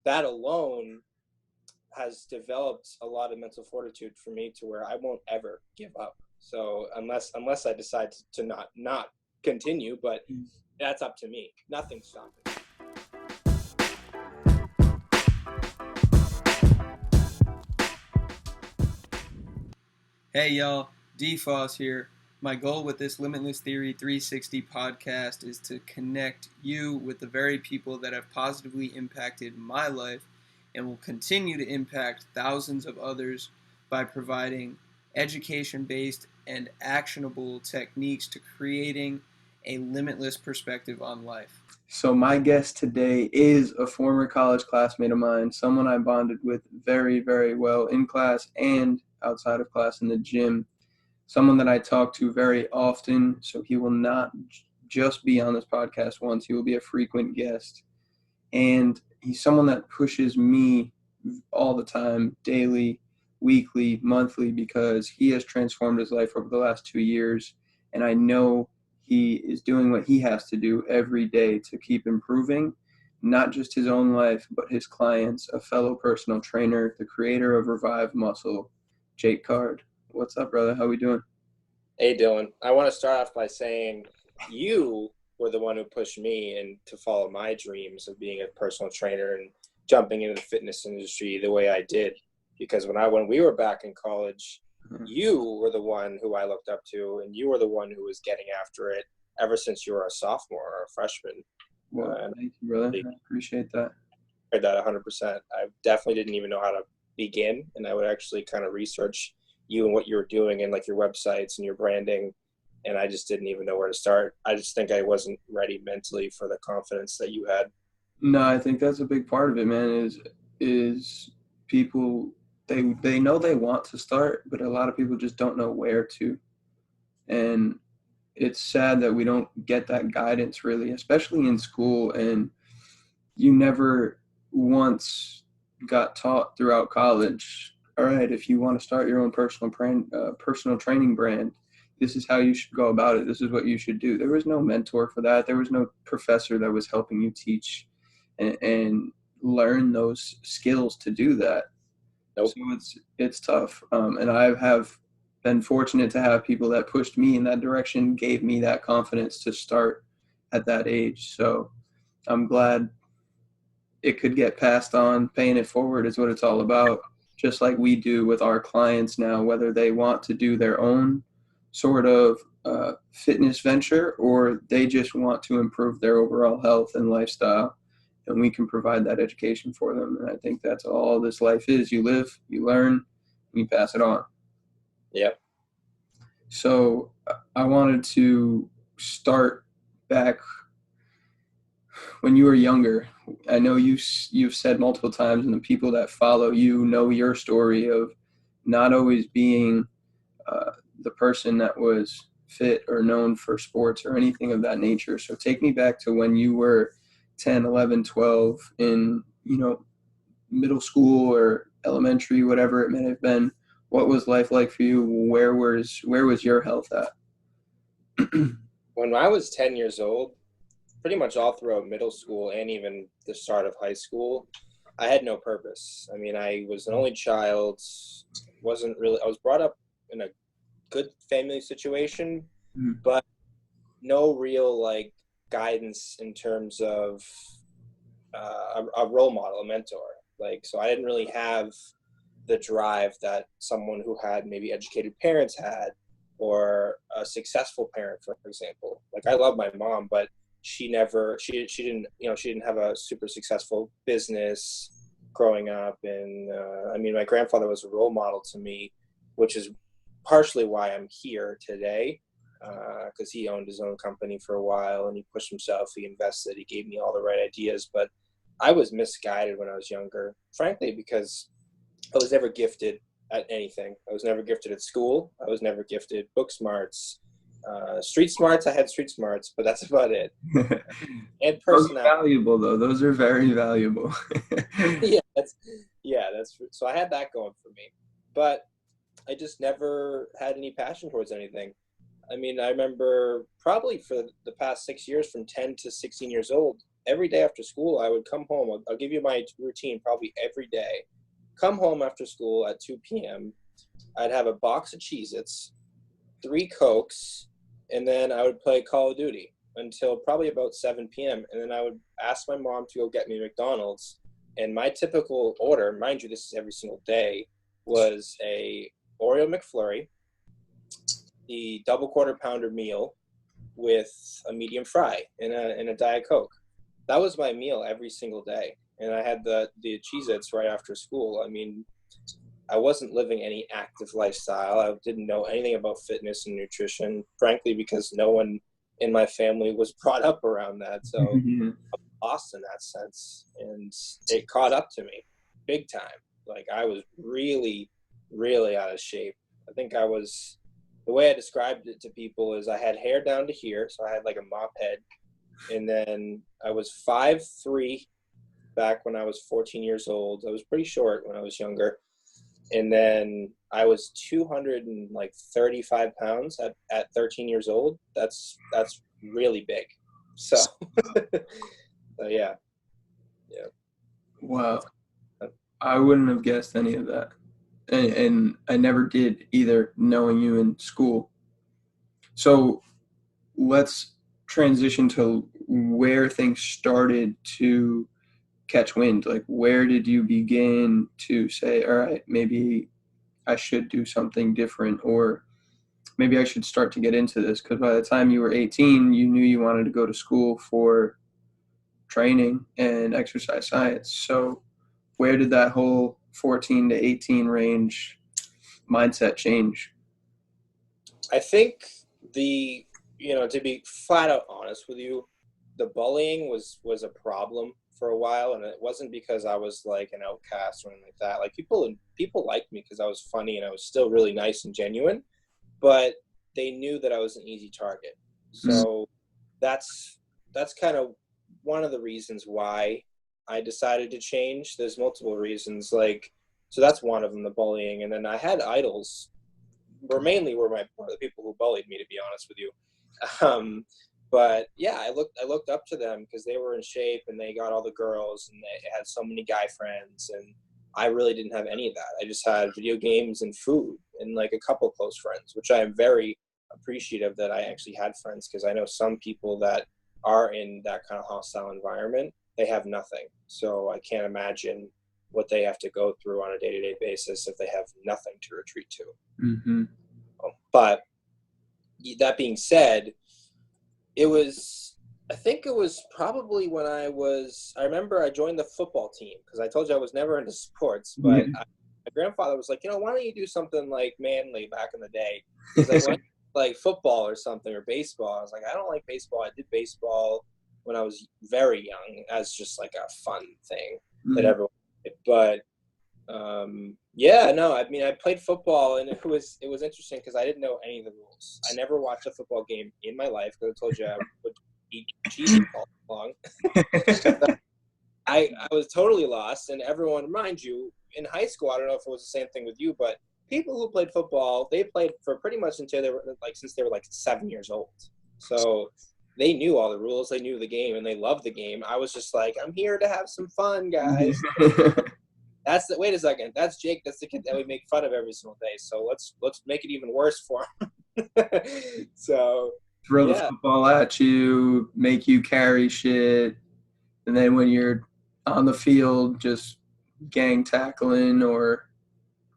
that alone has developed a lot of mental fortitude for me to where I won't ever give up. So unless I decide to not continue, but that's up to me. Nothing's stopping me. Hey y'all, DFoss here. My goal with this Limitless Theory 360 podcast is to connect you with the very people that have positively impacted my life and will continue to impact thousands of others by providing education-based and actionable techniques to creating a limitless perspective on life. So my guest today is a former college classmate of mine, someone I bonded with very, very well in class and outside of class in the gym, someone that I talk to very often, so he will not just be on this podcast once, he will be a frequent guest. And he's someone that pushes me all the time, daily, weekly, monthly, because he has transformed his life over the last 2 years, and I know he is doing what he has to do every day to keep improving, not just his own life, but his clients, a fellow personal trainer, the creator of Revive Muscle, Jake Card. What's up, brother? How we doing? Hey, Dylan. I want to start off by saying you were the one who pushed me and to follow my dreams of being a personal trainer and jumping into the fitness industry the way I did. Because when we were back in college, you were the one who I looked up to, and you were the one who was getting after it ever since you were a sophomore or a freshman. Well, thank you, brother. I appreciate that. I heard that 100%. I definitely didn't even know how to begin, and I would actually kind of research you and what you were doing and like your websites and your branding, and I just didn't even know where to start. I just think I wasn't ready mentally for the confidence that you had. No, I think that's a big part of it, man, is people, they know they want to start, but a lot of people just don't know where to. And it's sad that we don't get that guidance really, especially in school, and you never once got taught throughout college, all right, if you want to start your own personal training brand, this is how you should go about it. This is what you should do. There was no mentor for that. There was no professor that was helping you teach and learn those skills to do that. Nope. So it's tough. And I have been fortunate to have people that pushed me in that direction, gave me that confidence to start at that age. So I'm glad it could get passed on. Paying it forward is what it's all about, just like we do with our clients now, whether they want to do their own sort of fitness venture or they just want to improve their overall health and lifestyle, and we can provide that education for them. And I think that's all this life is. You live, you learn, and you pass it on. Yep. So I wanted to start back when you were younger. I know you've said multiple times, and the people that follow you know your story of not always being the person that was fit or known for sports or anything of that nature. So take me back to when you were 10, 11, 12 in, middle school or elementary, whatever it may have been. What was life like for you? Where was your health at? When I was 10 years old, pretty much all throughout middle school and even the start of high school, I had no purpose. I mean, I was an only child, I was brought up in a good family situation, but no real like guidance in terms of a role model, a mentor. Like, so I didn't really have the drive that someone who had maybe educated parents had, or a successful parent, for example. Like, I love my mom, but she didn't have a super successful business growing up. And I mean, my grandfather was a role model to me, which is partially why I'm here today, because he owned his own company for a while and he pushed himself, he invested, he gave me all the right ideas. But I was misguided when I was younger, frankly, because I was never gifted at anything. I was never gifted at school. I was never gifted book smarts. Street smarts, I had street smarts, but that's about it. And personality. Those are valuable, though. Those are very valuable. That's so I had that going for me, but I just never had any passion towards anything. I mean, I remember probably for the past 6 years, from 10 to 16 years old, every day after school, I would come home. I'll give you my routine probably every day. Come home after school at 2 p.m. I'd have a box of Cheez-Its, 3 Cokes, and then I would play Call of Duty until probably about 7 p.m. And then I would ask my mom to go get me McDonald's. And my typical order, mind you, this is every single day, was a Oreo McFlurry, the double quarter pounder meal with a medium fry and a Diet Coke. That was my meal every single day. And I had the Cheez-Its right after school. I mean, I wasn't living any active lifestyle. I didn't know anything about fitness and nutrition, frankly, because no one in my family was brought up around that. So Mm-hmm. I was lost in that sense. And it caught up to me big time. Like, I was really, really out of shape. I think the way I described it to people is I had hair down to here. So I had like a mop head. And then I was 5'3" back when I was 14 years old. I was pretty short when I was younger. And then I was 235 pounds at 13 years old. That's really big. So, so yeah. Wow. I wouldn't have guessed any of that. And I never did either, knowing you in school. So let's transition to where things started to catch wind. Like, where did you begin to say, all right, maybe I should do something different, or maybe I should start to get into this? Because by the time you were 18, you knew you wanted to go to school for training and exercise science. So where did that whole 14 to 18 range mindset change? I think to be flat out honest with you, the bullying was a problem for a while, and it wasn't because I was like an outcast or anything like that. Like, people liked me because I was funny and I was still really nice and genuine, but they knew that I was an easy target. So that's kind of one of the reasons why I decided to change. There's multiple reasons, so that's one of them, the bullying. And then I had idols, were the people who bullied me, to be honest with you. But yeah, I looked up to them because they were in shape and they got all the girls and they had so many guy friends, and I really didn't have any of that. I just had video games and food and like a couple close friends, which I am very appreciative that I actually had friends, because I know some people that are in that kind of hostile environment, they have nothing. So I can't imagine what they have to go through on a day-to-day basis if they have nothing to retreat to. Mm-hmm. But that being said, I think it was probably when I remember I joined the football team, because I told you I was never into sports, but my grandfather was like, why don't you do something like manly back in the day? He's like, why like football or something, or baseball? I was like, I don't like baseball. I did baseball when I was very young as just like a fun thing that everyone did. But yeah, no, I mean, I played football, and it was interesting because I didn't know any of the rules. I never watched a football game in my life, because I told you I would eat cheese all long. I was totally lost, and everyone, mind you, in high school, I don't know if it was the same thing with you, but people who played football, they played for pretty much until they were since they were 7 years old. So they knew all the rules, they knew the game, and they loved the game. I was just like, I'm here to have some fun, guys. Wait a second. That's Jake. That's the kid that we make fun of every single day. So let's make it even worse for him. So Throw the football at you, make you carry shit, and then when you're on the field, just gang tackling or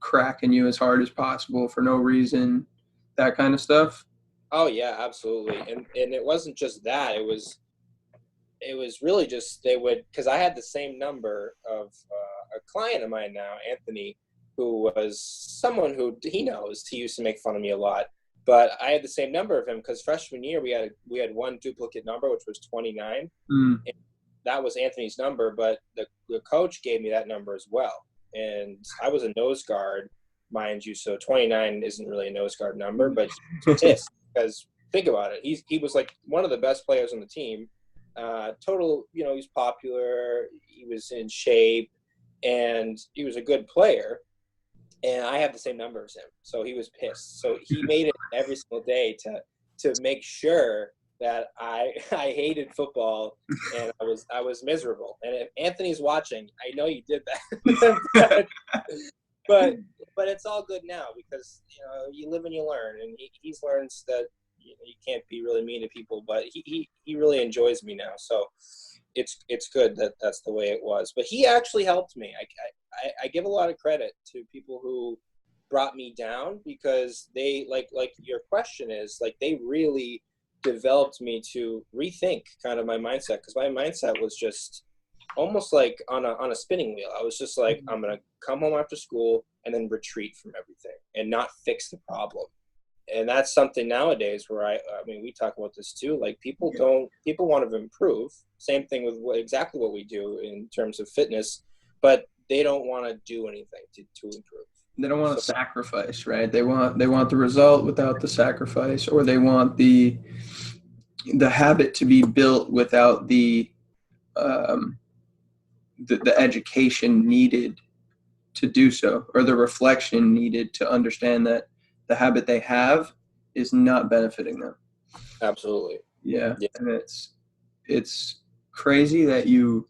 cracking you as hard as possible for no reason, that kind of stuff. Oh yeah, absolutely. And it wasn't just that. It was really just because I had the same number of a client of mine now, Anthony, who was someone who he knows. He used to make fun of me a lot, but I had the same number of him because freshman year we had one duplicate number, which was 29. And that was Anthony's number, but the coach gave me that number as well. And I was a nose guard, mind you, so 29 isn't really a nose guard number, but he's pissed because think about it. He was like one of the best players on the team. He's popular, he was in shape, and he was a good player, and I have the same number as him, so he was pissed. So he made it every single day to make sure that I I hated football and I was miserable. And if Anthony's watching, I know you did that. but but it's all good now because you live and you learn, and he's learns that you can't be really mean to people, but he really enjoys me now. So it's good that that's the way it was. But he actually helped me. I give a lot of credit to people who brought me down because they like your question is like they really developed me to rethink kind of my mindset, because my mindset was just almost like on a spinning wheel. I was just like, I'm gonna come home after school and then retreat from everything and not fix the problem. And that's something nowadays where I mean, we talk about this too. Like people want to improve. Same thing with exactly what we do in terms of fitness, but they don't want to do anything to improve. They don't want to sacrifice, right? They want the result without the sacrifice, or they want the habit to be built without um, the education needed to do so, or the reflection needed to understand that the habit they have is not benefiting them. Absolutely. Yeah. And it's crazy that you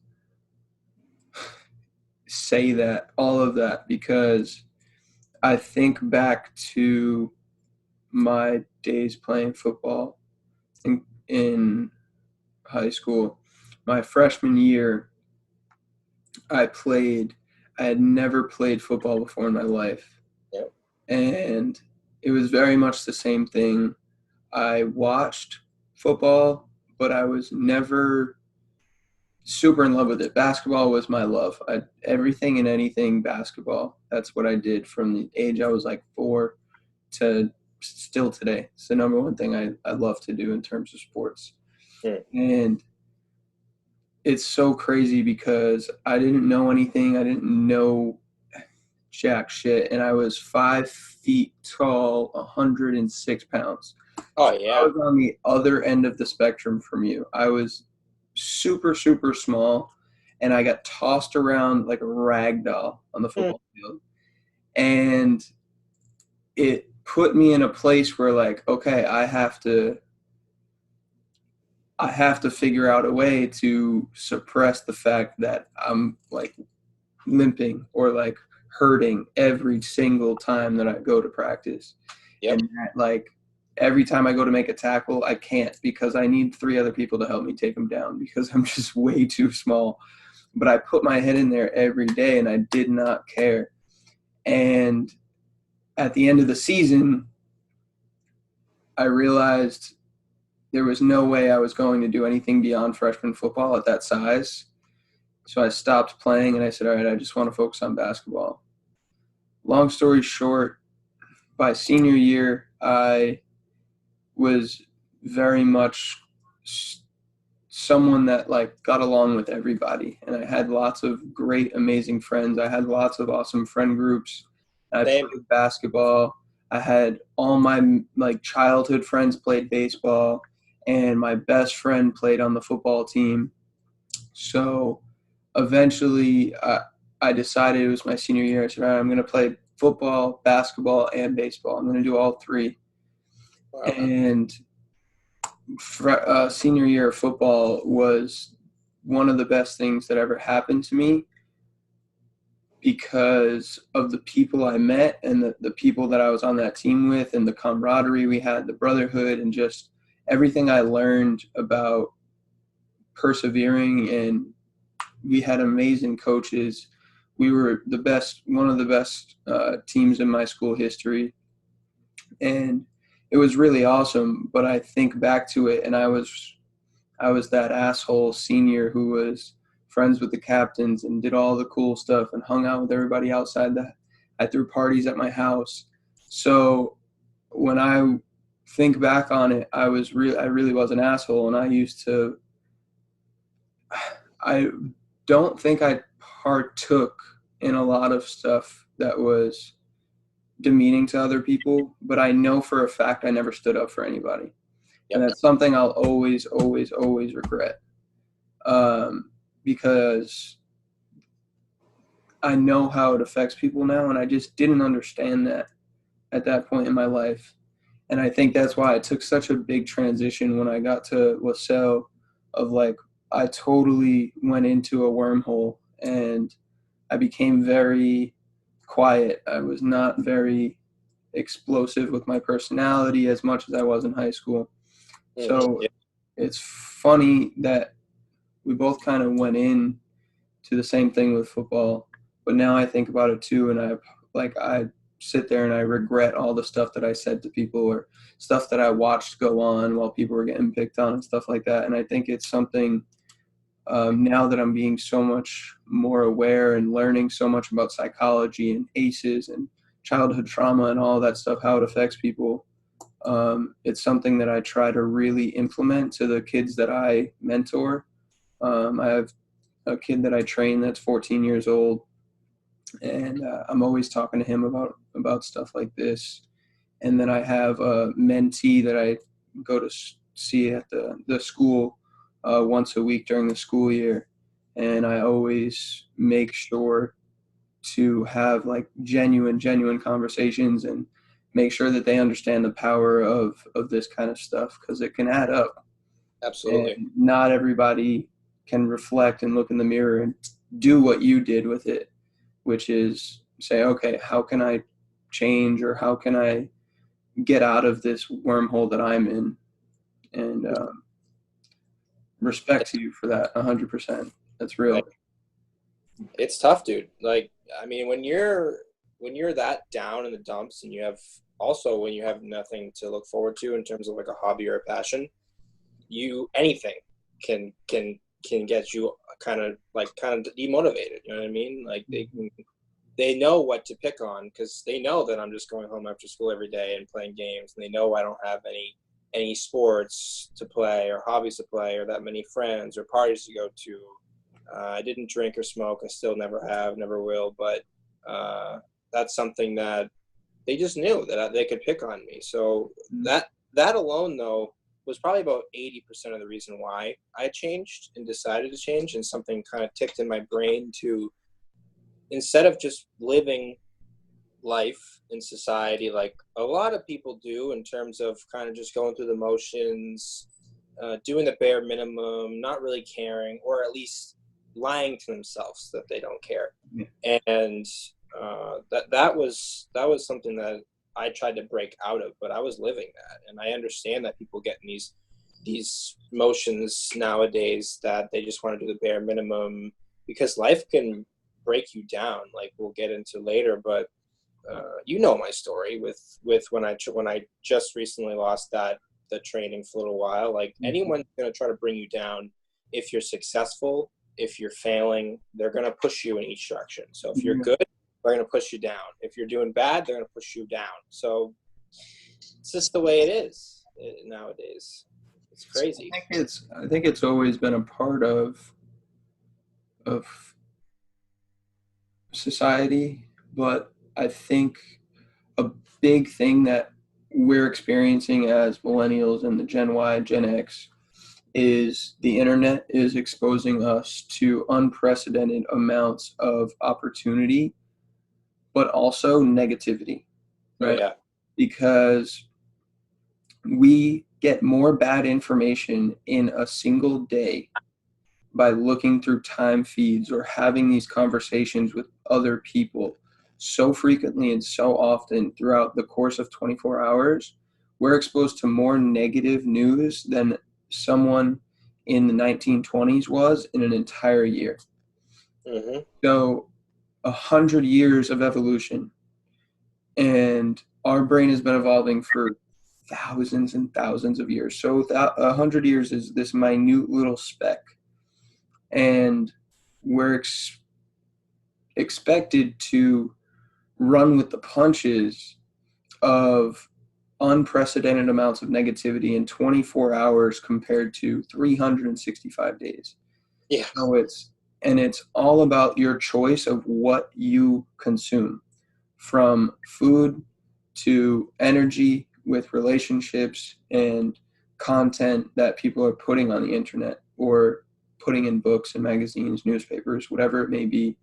say that, all of that, because I think back to my days playing football in high school. My freshman year, I had never played football before in my life. Yep. And it was very much the same thing. I watched football, but I was never super in love with it. Basketball was my love. Everything and anything basketball. That's what I did from the age I was like 4 to still today. It's the number one thing I love to do in terms of sports. And it's so crazy because I didn't know anything. I didn't know jack shit. And I was 5 feet tall, 106 pounds. Oh, yeah. I was on the other end of the spectrum from you. I was super, super small, and I got tossed around like a rag doll on the football field. And it put me in a place where, like, okay, I have to figure out a way to suppress the fact that I'm like limping or like hurting every single time that I go to practice. Yep. And that, like, every time I go to make a tackle, I can't because I need 3 other people to help me take them down because I'm just way too small. But I put my head in there every day and I did not care. And at the end of the season, I realized there was no way I was going to do anything beyond freshman football at that size. So I stopped playing and I said, all right, I just want to focus on basketball. Long story short, by senior year, I was very much someone that like got along with everybody, and I had lots of great, amazing friends. I had lots of awesome friend groups. I played basketball. I had all my like childhood friends played baseball, and my best friend played on the football team. So eventually, I decided, it was my senior year. I said, all right, I'm going to play football, basketball, and baseball. I'm going to do all 3. Wow. And senior year of football was one of the best things that ever happened to me because of the people I met and the people that I was on that team with and the camaraderie we had, the brotherhood, and just everything I learned about persevering. And we had amazing coaches. We were one of the best teams in my school history. And it was really awesome. But I think back to it, and I was that asshole senior who was friends with the captains and did all the cool stuff and hung out with everybody outside. I threw parties at my house. So when I think back on it, I really was an asshole, and I don't think I partook in a lot of stuff that was demeaning to other people, but I know for a fact I never stood up for anybody. Yep. And that's something I'll always, always, always regret. Because I know how it affects people now, and I just didn't understand that at that point in my life. And I think that's why it took such a big transition when I got to LaSalle of like, I totally went into a wormhole and I became very quiet. I was not very explosive with my personality as much as I was in high school. So Yeah, it's funny that we both kind of went in to the same thing with football, but now I think about it too, and I sit there and I regret all the stuff that I said to people or stuff that I watched go on while people were getting picked on and stuff like that. And I think it's something now that I'm being so much more aware and learning so much about psychology and ACEs and childhood trauma and all that stuff, how it affects people. It's something that I try to really implement to the kids that I mentor. I have a kid that I train that's 14 years old, and I'm always talking to him about stuff like this. And then I have a mentee that I go to see at the school once a week during the school year, and I always make sure to have like genuine conversations and make sure that they understand the power of this kind of stuff, because it can add up, absolutely. and not everybody can reflect and look in the mirror and do what you did with it, which is say, okay, how can I change, or how can I get out of this wormhole that I'm in? And respect to you for that 100%. That's real. It's tough, dude. Like, I mean, when you're that down in the dumps, and you have also when you have nothing to look forward to in terms of like a hobby or a passion, anything can get you kind of demotivated. You know what I mean? Like they know what to pick on, because they know that I'm just going home after school every day and playing games, and they know I don't have any sports to play or hobbies to play or that many friends or parties to go to. I didn't drink or smoke. I still never have, never will. But that's something that they just knew that they could pick on me. So that alone, though, was probably about 80% of the reason why I changed and decided to change. And something kind of ticked in my brain to, instead of just living life in society like a lot of people do, in terms of kind of just going through the motions, doing the bare minimum, not really caring, or at least lying to themselves that they don't care. Yeah. And that was something that I tried to break out of, but I was living that. And I understand that people get in these motions nowadays that they just want to do the bare minimum, because life can break you down, like we'll get into later. But you know my story with when I just recently lost the training for a little while. Like, anyone's going to try to bring you down. If you're successful, if you're failing, they're going to push you in each direction. So if you're good, they're going to push you down. If you're doing bad, they're going to push you down. So it's just the way it is nowadays. It's crazy. I think it's always been a part of society, but I think a big thing that we're experiencing as millennials and the Gen Y, Gen X, is the internet is exposing us to unprecedented amounts of opportunity, but also negativity, right? Oh, yeah. Because we get more bad information in a single day by looking through time feeds or having these conversations with other people so frequently and so often throughout the course of 24 hours. We're exposed to more negative news than someone in the 1920s was in an entire year. Mm-hmm. So 100 years of evolution, and our brain has been evolving for thousands and thousands of years. So 100 years is this minute little speck, and we're expected to run with the punches of unprecedented amounts of negativity in 24 hours compared to 365 days. Yeah. So it's all about your choice of what you consume, from food to energy with relationships and content that people are putting on the internet or putting in books and magazines, newspapers, whatever it may be.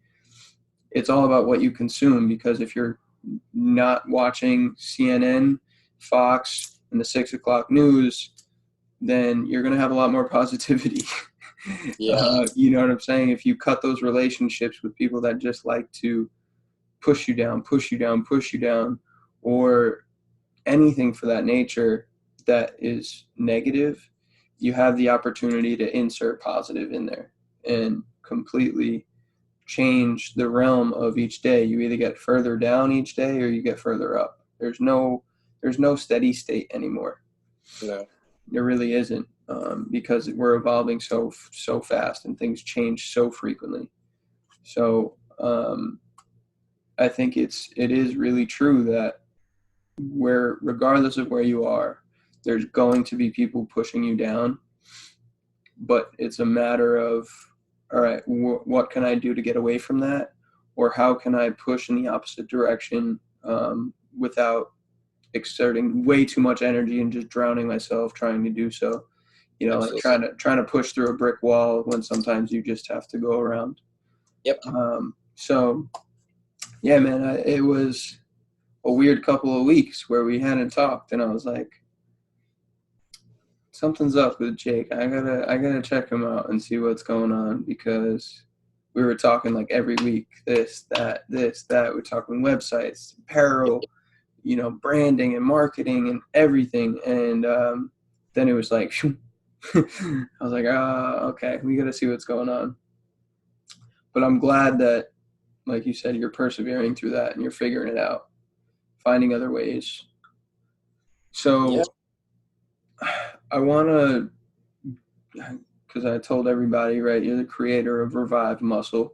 It's all about what you consume, because if you're not watching CNN, Fox, and the 6 o'clock news, then you're going to have a lot more positivity. Yeah. You know what I'm saying? If you cut those relationships with people that just like to push you down, push you down, push you down, or anything for that nature that is negative, you have the opportunity to insert positive in there and completely change the realm of each day. You either get further down each day or you get further up. There's no steady state anymore. No. There really isn't, because we're evolving so fast and things change so frequently. So I think it is really true that regardless of where you are, there's going to be people pushing you down, but it's a matter of, all right, what can I do to get away from that? Or how can I push in the opposite direction without exerting way too much energy and just drowning myself trying to do so? You know, Absolutely. like trying to push through a brick wall when sometimes you just have to go around. Yep. So, yeah, man, it was a weird couple of weeks where we hadn't talked, and I was like, something's up with Jake. I gotta check him out and see what's going on, because we were talking like every week, this, that. We're talking websites, apparel, you know, branding and marketing and everything. And then it was like, I was like, okay, we gotta see what's going on. But I'm glad that, like you said, you're persevering through that and you're figuring it out, finding other ways. So Yeah. I want to, because I told everybody, right, you're the creator of Revive Muscle,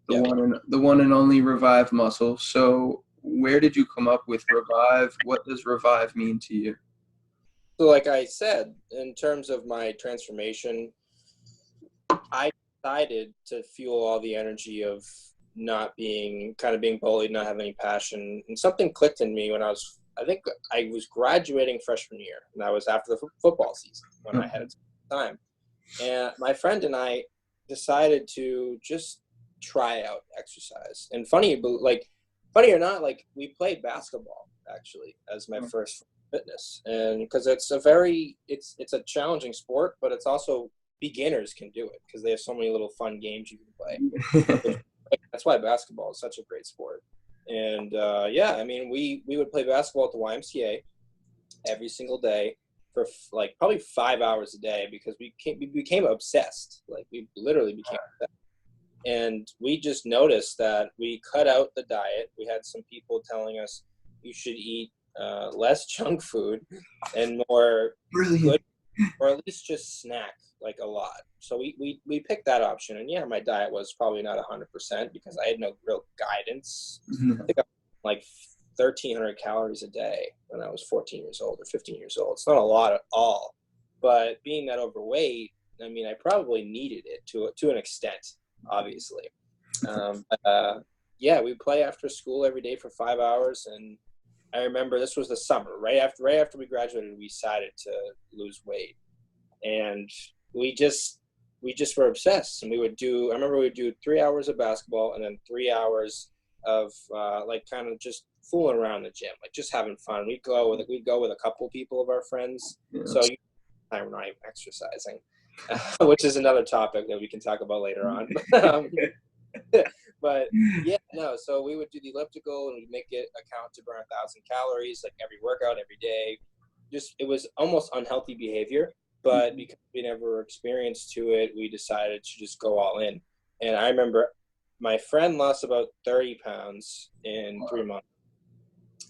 the one and only Revive Muscle. So where did you come up with Revive? What does Revive mean to you? So like I said, in terms of my transformation, I decided to fuel all the energy of not being bullied, not having any passion. And something clicked in me when I think I was graduating freshman year, and that was after the football season when I had time. And my friend and I decided to just try out exercise. And funny or not, like we played basketball actually as my first fitness, and because it's a challenging sport, but it's also beginners can do it because they have so many little fun games you can play. That's why basketball is such a great sport. And I mean, we would play basketball at the YMCA every single day for like probably 5 hours a day because we became obsessed. Like we literally became obsessed. And we just noticed that we cut out the diet. We had some people telling us you should eat less junk food and more good, or at least just snack like a lot. So we picked that option. And yeah, my diet was probably not 100% because I had no real guidance. I think I was like 1,300 calories a day when I was 14 years old or 15 years old. It's not a lot at all. But being that overweight, I mean, I probably needed it to an extent, obviously. We play after school every day for 5 hours. And I remember this was the summer, right after we graduated, we decided to lose weight. And we just were obsessed. And I remember we would do 3 hours of basketball and then 3 hours of like kind of just fooling around the gym, like just having fun. We'd go with a couple people of our friends. Yeah. So we're not even exercising, which is another topic that we can talk about later on. But yeah, no. So we would do the elliptical and we'd make it account to burn 1,000 calories, like every workout, every day. It was almost unhealthy behavior, but because we never experienced to it, we decided to just go all in. And I remember my friend lost about 30 pounds in 3 months,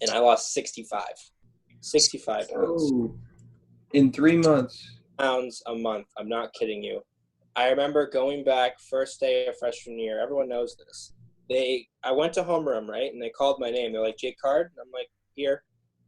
and I lost 65 pounds. Oh, in 3 months. Pounds a month. I'm not kidding you. I remember going back first day of freshman year. Everyone knows this. I went to homeroom, right? And they called my name. They're like, Jake Card? And I'm like, here.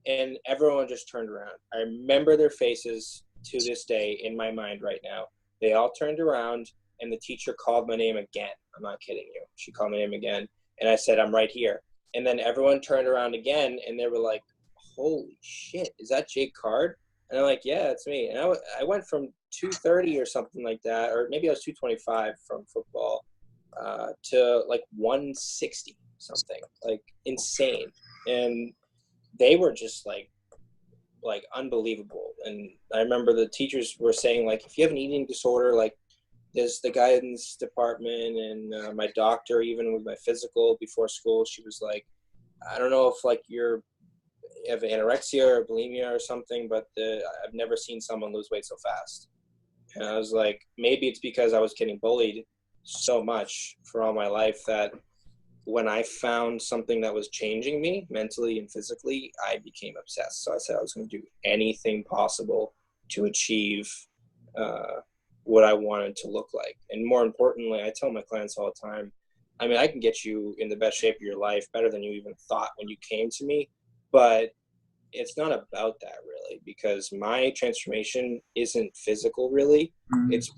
And everyone just turned around. I remember their faces to this day in my mind right now. They all turned around and the teacher called my name again. I'm not kidding you. She called my name again. And I said, I'm right here. And then everyone turned around again and they were like, holy shit, is that Jake Card? And I'm like, yeah, it's me. And I went from 230 or something like that, or maybe I was 225 from football to like 160 something, like insane. And they were just like like unbelievable. And I remember the teachers were saying, like, if you have an eating disorder, like, there's the guidance department, and my doctor, even with my physical before school, she was like, I don't know if like you have anorexia or bulimia or something, but I've never seen someone lose weight so fast. And I was like, maybe it's because I was getting bullied so much for all my life that when I found something that was changing me mentally and physically, I became obsessed. So I said I was going to do anything possible to achieve what I wanted to look like. And more importantly, I tell my clients all the time, I mean, I can get you in the best shape of your life, better than you even thought when you came to me, but it's not about that really, because my transformation isn't physical really. It's,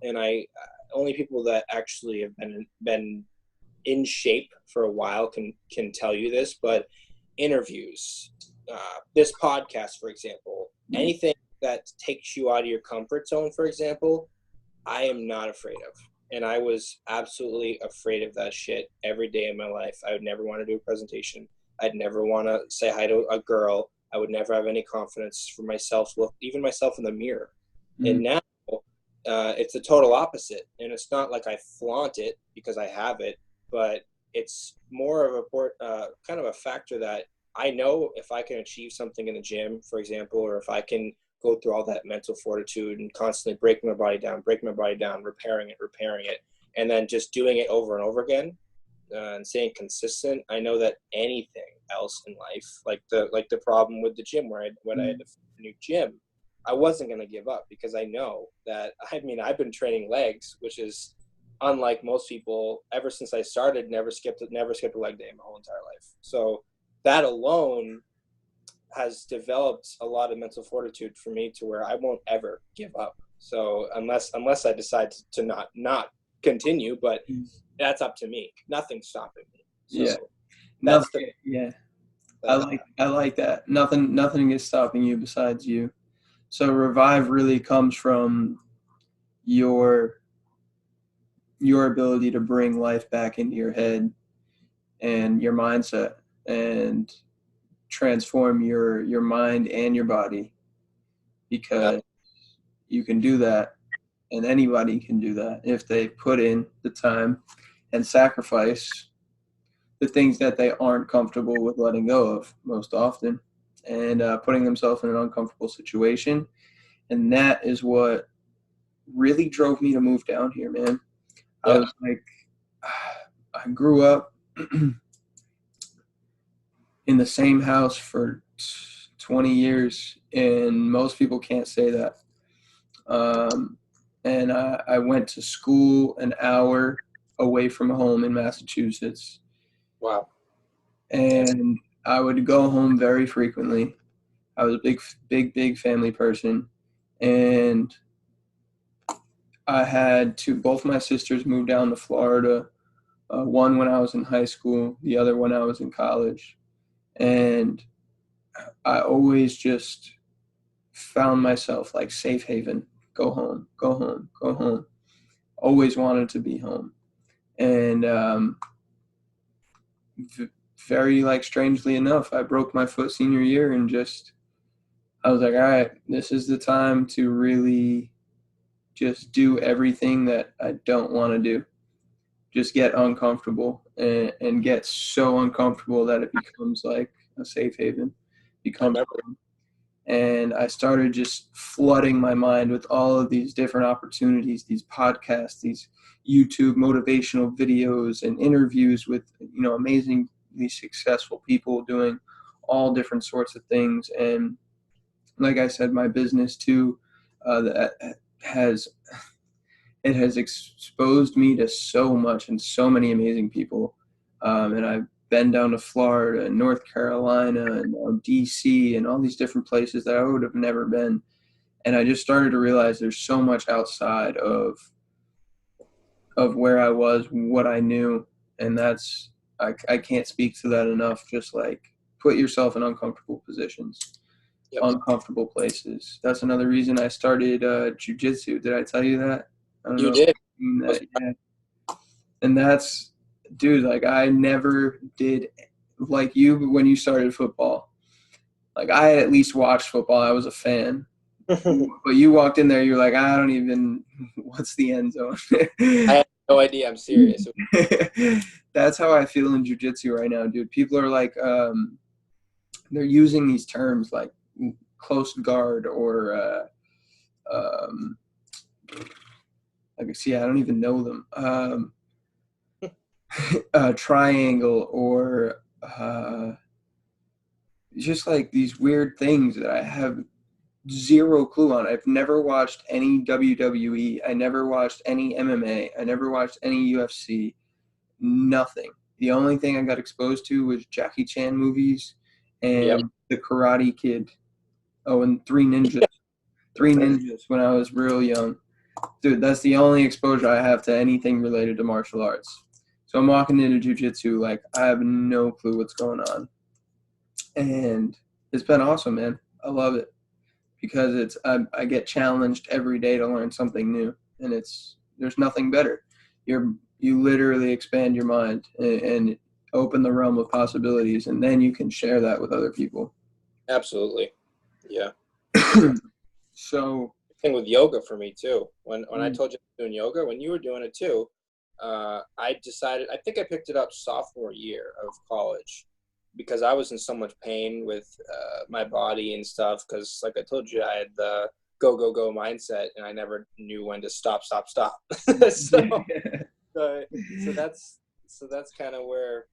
and I only people that actually have been in shape for a while can tell you this, but interviews, this podcast, for example, anything that takes you out of your comfort zone, for example, I am not afraid of. And I was absolutely afraid of that shit every day of my life. I would never want to do a presentation. I'd never want to say hi to a girl. I would never have any confidence for myself, look even myself in the mirror. And now it's the total opposite. And it's not like I flaunt it because I have it, but it's more of a kind of a factor that I know if I can achieve something in the gym, for example, or if I can go through all that mental fortitude and constantly breaking my body down, repairing it, and then just doing it over and over again, and staying consistent. I know that anything else in life, like the problem with the gym, when I had to find a new gym, I wasn't going to give up because I know that, I mean, I've been training legs, which is unlike most people. Ever since I started, never skipped a leg day in my whole entire life. So that alone has developed a lot of mental fortitude for me to where I won't ever give up. So unless I decide to not continue, but that's up to me. Nothing's stopping me. So I like that. Nothing is stopping you besides you. So Revive really comes from your ability to bring life back into your head and your mindset and transform your mind and your body, because you can do that, and anybody can do that if they put in the time and sacrifice the things that they aren't comfortable with letting go of most often, and putting themselves in an uncomfortable situation. And that is what really drove me to move down here, man. I was like, I grew up in the same house for 20 years, and most people can't say that. And I went to school an hour away from home in Massachusetts. Wow. And I would go home very frequently. I was a big family person. And I had both my sisters moved down to Florida. One when I was in high school, the other when I was in college. And I always just found myself like safe haven. Go home, go home, go home. Always wanted to be home. And very like strangely enough, I broke my foot senior year, and I was like, all right, this is the time to really just do everything that I don't want to do. Just get uncomfortable and get so uncomfortable that it becomes like a safe haven. And I started just flooding my mind with all of these different opportunities, these podcasts, these YouTube motivational videos, and interviews with, amazingly successful people doing all different sorts of things. And like I said, my business too, that has exposed me to so much and so many amazing people. And I've been down to Florida and North Carolina and DC and all these different places that I would have never been. And I just started to realize there's so much outside of where I was, what I knew. And I can't speak to that enough. Just like put yourself in uncomfortable positions, uncomfortable places. That's another reason I started jiu-jitsu. Did I tell you that? I don't know. Did. Yeah. And that's, dude, like I never did like you when you started football. Like, I had at least watched football. I was a fan. But you walked in there, you're like, I don't even, what's the end zone? I have no idea. I'm serious. That's how I feel in jiu-jitsu right now, dude. People are like, they're using these terms like close guard or, like, see, I don't even know them. Triangle or just like these weird things that I have zero clue on. I've never watched any WWE. I never watched any MMA. I never watched any UFC. Nothing. The only thing I got exposed to was Jackie Chan movies and Yep. The Karate Kid. Oh, and Three Ninjas. Three Ninjas when I was real young. Dude, that's the only exposure I have to anything related to martial arts. So I'm walking into jiu-jitsu like I have no clue what's going on. And it's been awesome, man. I love it because I get challenged every day to learn something new, and there's nothing better. You literally expand your mind and open the realm of possibilities, and then you can share that with other people. Absolutely. Yeah. So Thing with yoga for me too. When I told you I was doing yoga, when you were doing it too, I decided. I think I picked it up sophomore year of college because I was in so much pain with my body and stuff. Because, like I told you, I had the go go go mindset, and I never knew when to stop. So, that's kind of where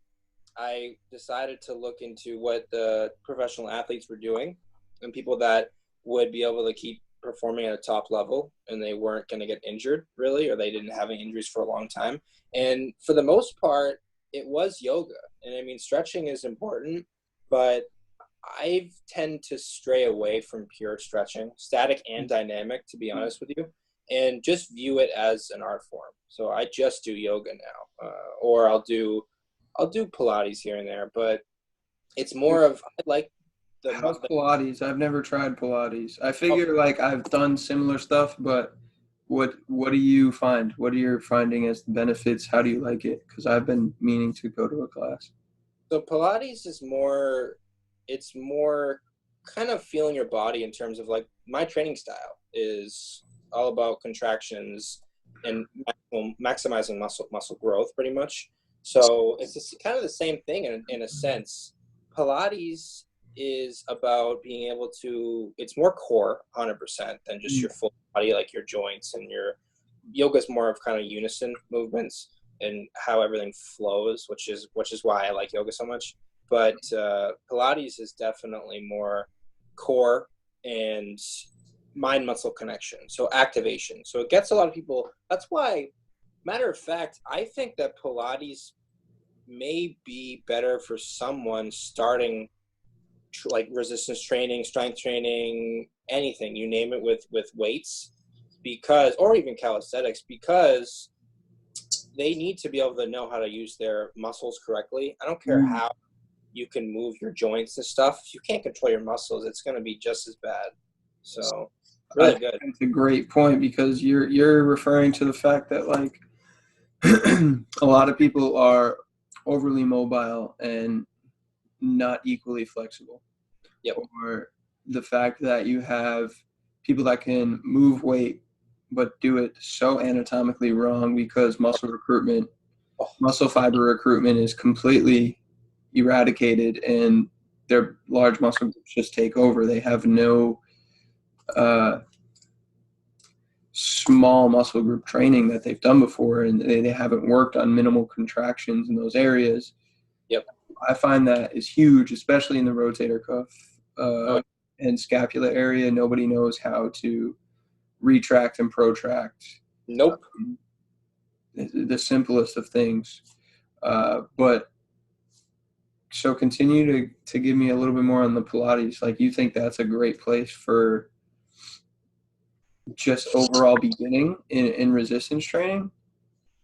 I decided to look into what the professional athletes were doing and people that would be able to keep performing at a top level and they weren't going to get injured really, or they didn't have any injuries for a long time. And for the most part, it was yoga. And I mean, stretching is important, but I tend to stray away from pure stretching, static and dynamic, to be honest with you, and just view it as an art form. So I just do yoga now, or I'll do Pilates here and there, but it's more of I like how's Pilates? I've never tried Pilates. I figure like I've done similar stuff, but what do you find? What are you finding as the benefits? How do you like it? Because I've been meaning to go to a class. So Pilates is more, it's more kind of feeling your body in terms of like my training style is all about contractions and maximizing muscle growth pretty much. So it's just kind of the same thing in a sense. Pilates is about being able to, it's more core 100% than just your full body, like your joints and your yoga is more of kind of unison movements and how everything flows, which is why I like yoga so much. But Pilates is definitely more core and mind muscle connection, so activation. So it gets a lot of people. That's why, matter of fact, I think that Pilates may be better for someone starting like resistance training, strength training, anything you name it with weights, because, or even calisthenics, because they need to be able to know how to use their muscles correctly. I don't care how you can move your joints and stuff. If you can't control your muscles, it's going to be just as bad. So really good. That's a great point because you're referring to the fact that like a lot of people are overly mobile and not equally flexible. Yep. Or the fact that you have people that can move weight but do it so anatomically wrong because muscle fiber recruitment is completely eradicated and their large muscle groups just take over. They have no small muscle group training that they've done before, and they haven't worked on minimal contractions in those areas. Yep. I find that is huge, especially in the rotator cuff and scapula area. Nobody knows how to retract and protract. Nope. The simplest of things. But so continue to give me a little bit more on the Pilates. Like, you think that's a great place for just overall beginning in resistance training?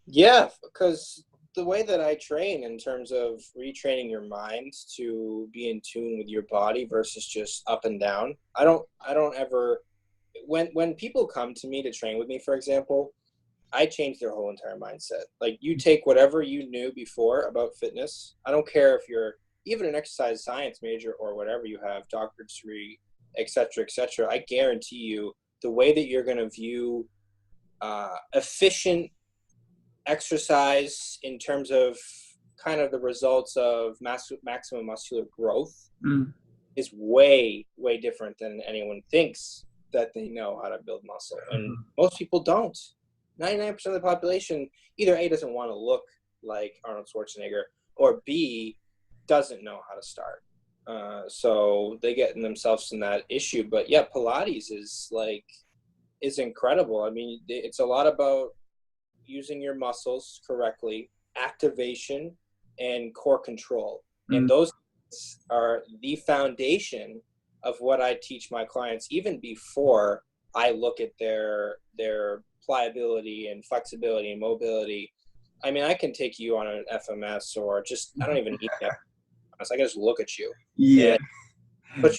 Yeah, because the way that I train in terms of retraining your mind to be in tune with your body versus just up and down. I don't ever, when people come to me to train with me, for example, I change their whole entire mindset. Like, you take whatever you knew before about fitness. I don't care if you're even an exercise science major or whatever you have, doctorate degree, et cetera, I guarantee you the way that you're going to view efficient exercise in terms of kind of the results of maximum muscular growth is way, way different than anyone thinks that they know how to build muscle. And most people don't. 99% of the population either A, doesn't want to look like Arnold Schwarzenegger, or B, doesn't know how to start. So they get themselves in that issue. But yeah, Pilates is incredible. I mean, it's a lot about using your muscles correctly, activation, and core control. And those are the foundation of what I teach my clients, even before I look at their pliability and flexibility and mobility. I mean, I can take you on an FMS, or just, I don't even need that. I can just look at you. Yeah. And push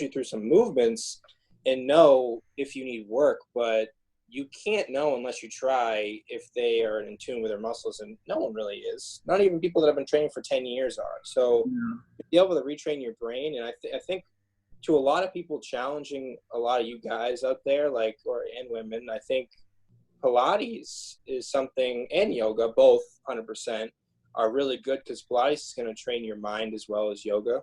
you through some movements and know if you need work, but you can't know unless you try if they are in tune with their muscles, and no one really is. Not even people that have been training for 10 years are. So be able to retrain your brain, and I think to a lot of people, challenging a lot of you guys out there, and women, I think Pilates is something, and yoga, both 100%, are really good, because Pilates is going to train your mind as well as yoga.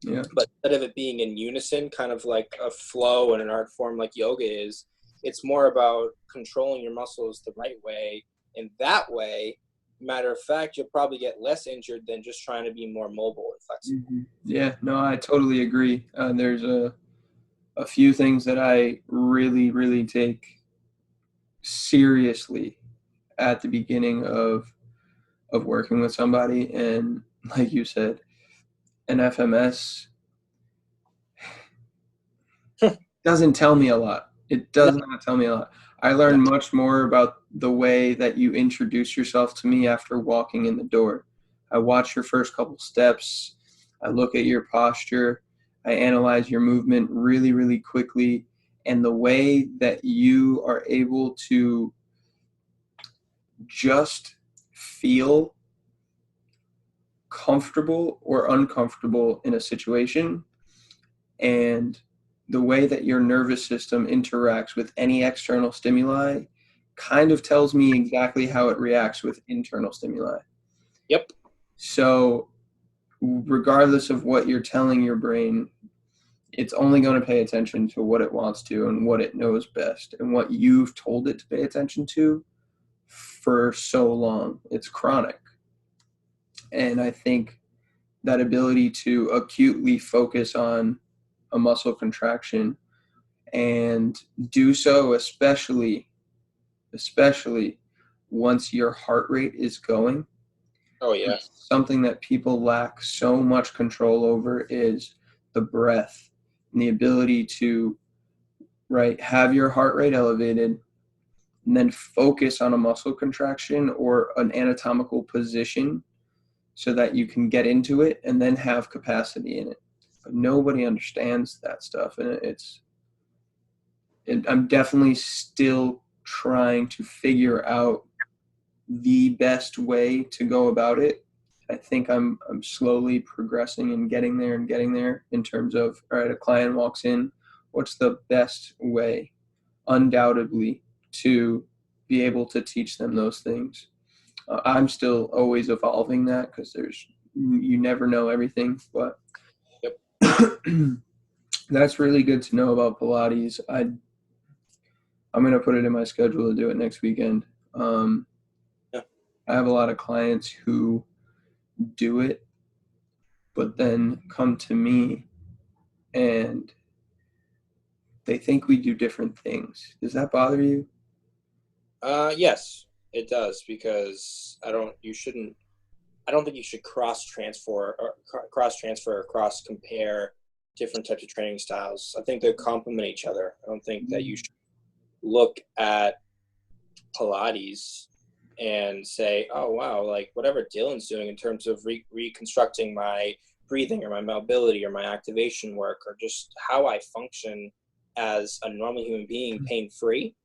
Yeah. But instead of it being in unison, kind of like a flow and an art form like yoga is, it's more about controlling your muscles the right way. And that way, matter of fact, you'll probably get less injured than just trying to be more mobile and flexible. Yeah, no, I totally agree. There's a few things that I really, really take seriously at the beginning of working with somebody. And like you said, an FMS doesn't tell me a lot. It does not tell me a lot. I learned much more about the way that you introduce yourself to me after walking in the door. I watch your first couple steps. I look at your posture. I analyze your movement really, really quickly. And the way that you are able to just feel comfortable or uncomfortable in a situation, and the way that your nervous system interacts with any external stimuli kind of tells me exactly how it reacts with internal stimuli. Yep. So regardless of what you're telling your brain, it's only going to pay attention to what it wants to and what it knows best and what you've told it to pay attention to for so long. It's chronic. And I think that ability to acutely focus on a muscle contraction and do so especially once your heart rate is going. Oh yeah. Something that people lack so much control over is the breath and the ability to have your heart rate elevated and then focus on a muscle contraction or an anatomical position so that you can get into it and then have capacity in it. But nobody understands that stuff, and I'm definitely still trying to figure out the best way to go about it. I think I'm slowly progressing and getting there in terms of, all right, a client walks in, what's the best way, undoubtedly, to be able to teach them those things. I'm still always evolving that, because you never know everything, but yep. That's really good to know about Pilates. I'm going to put it in my schedule to do it next weekend. I have a lot of clients who do it, but then come to me and they think we do different things. Does that bother you? Yes, it does, because I don't think you should cross transfer or cross compare different types of training styles. I think they complement each other. I don't think that you should look at Pilates and say, oh wow, like whatever Dylan's doing in terms of reconstructing my breathing or my mobility or my activation work or just how I function as a normal human being, pain-free,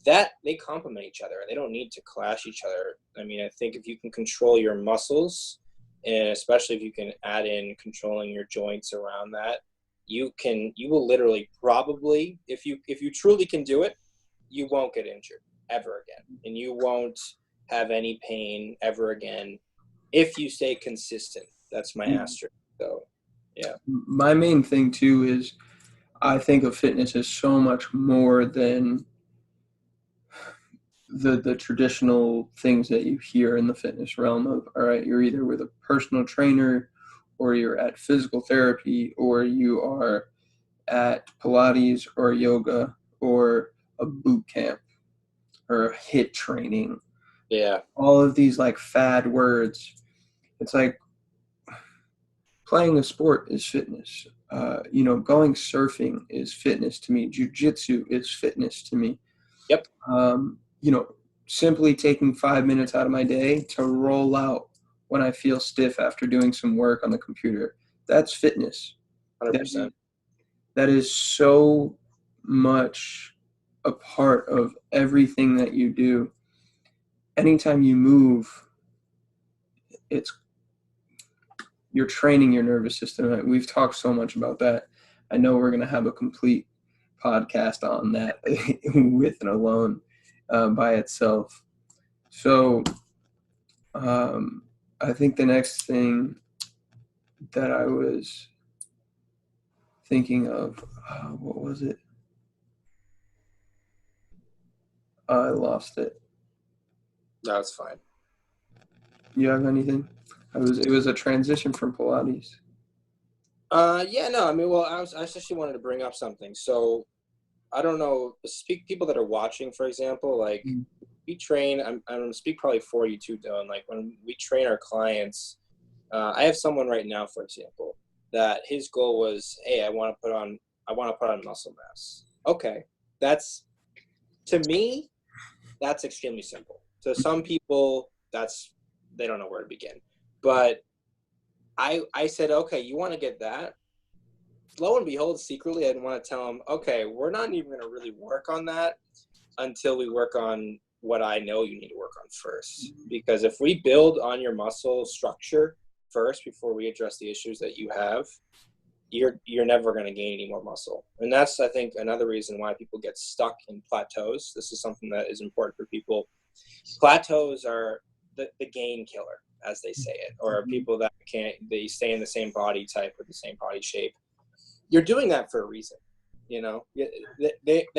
that they complement each other. They don't need to clash each other. I mean, I think if you can control your muscles And especially if you can add in controlling your joints around that, you will literally probably, if you truly can do it, you won't get injured ever again. And you won't have any pain ever again if you stay consistent. That's my asterisk. So, yeah. My main thing too is I think of fitness as so much more than the traditional things that you hear in the fitness realm of, all right, you're either with a personal trainer or you're at physical therapy or you are at Pilates or yoga or a boot camp or a HIIT training. Yeah. All of these like fad words. It's like playing a sport is fitness. Going surfing is fitness to me. Jiu-jitsu is fitness to me. Yep. Simply taking 5 minutes out of my day to roll out when I feel stiff after doing some work on the computer. That's fitness. 100%. That is so much a part of everything that you do. Anytime you move, you're training your nervous system. We've talked so much about that. I know we're going to have a complete podcast on that with and alone by itself. So I think the next thing that I was thinking of, what was it? I lost it. That's fine. You have anything? It was a transition from Pilates. Yeah, no, I mean, well, I actually wanted to bring up something. So I don't know, people that are watching, for example, like we train, I'm going to speak probably for you too, Dylan. Like when we train our clients, I have someone right now, for example, that his goal was, hey, I want to put on muscle mass. Okay. To me, that's extremely simple. To some people, they don't know where to begin. But I said, okay, you want to get that? Lo and behold, secretly, I didn't want to tell him, okay, we're not even going to really work on that until we work on what I know you need to work on first. Because if we build on your muscle structure first before we address the issues that you have, you're never going to gain any more muscle. And that's, I think, another reason why people get stuck in plateaus. This is something that is important for people. Plateaus are the gain killer, as they say it, or people that they stay in the same body type or the same body shape. You're doing that for a reason. They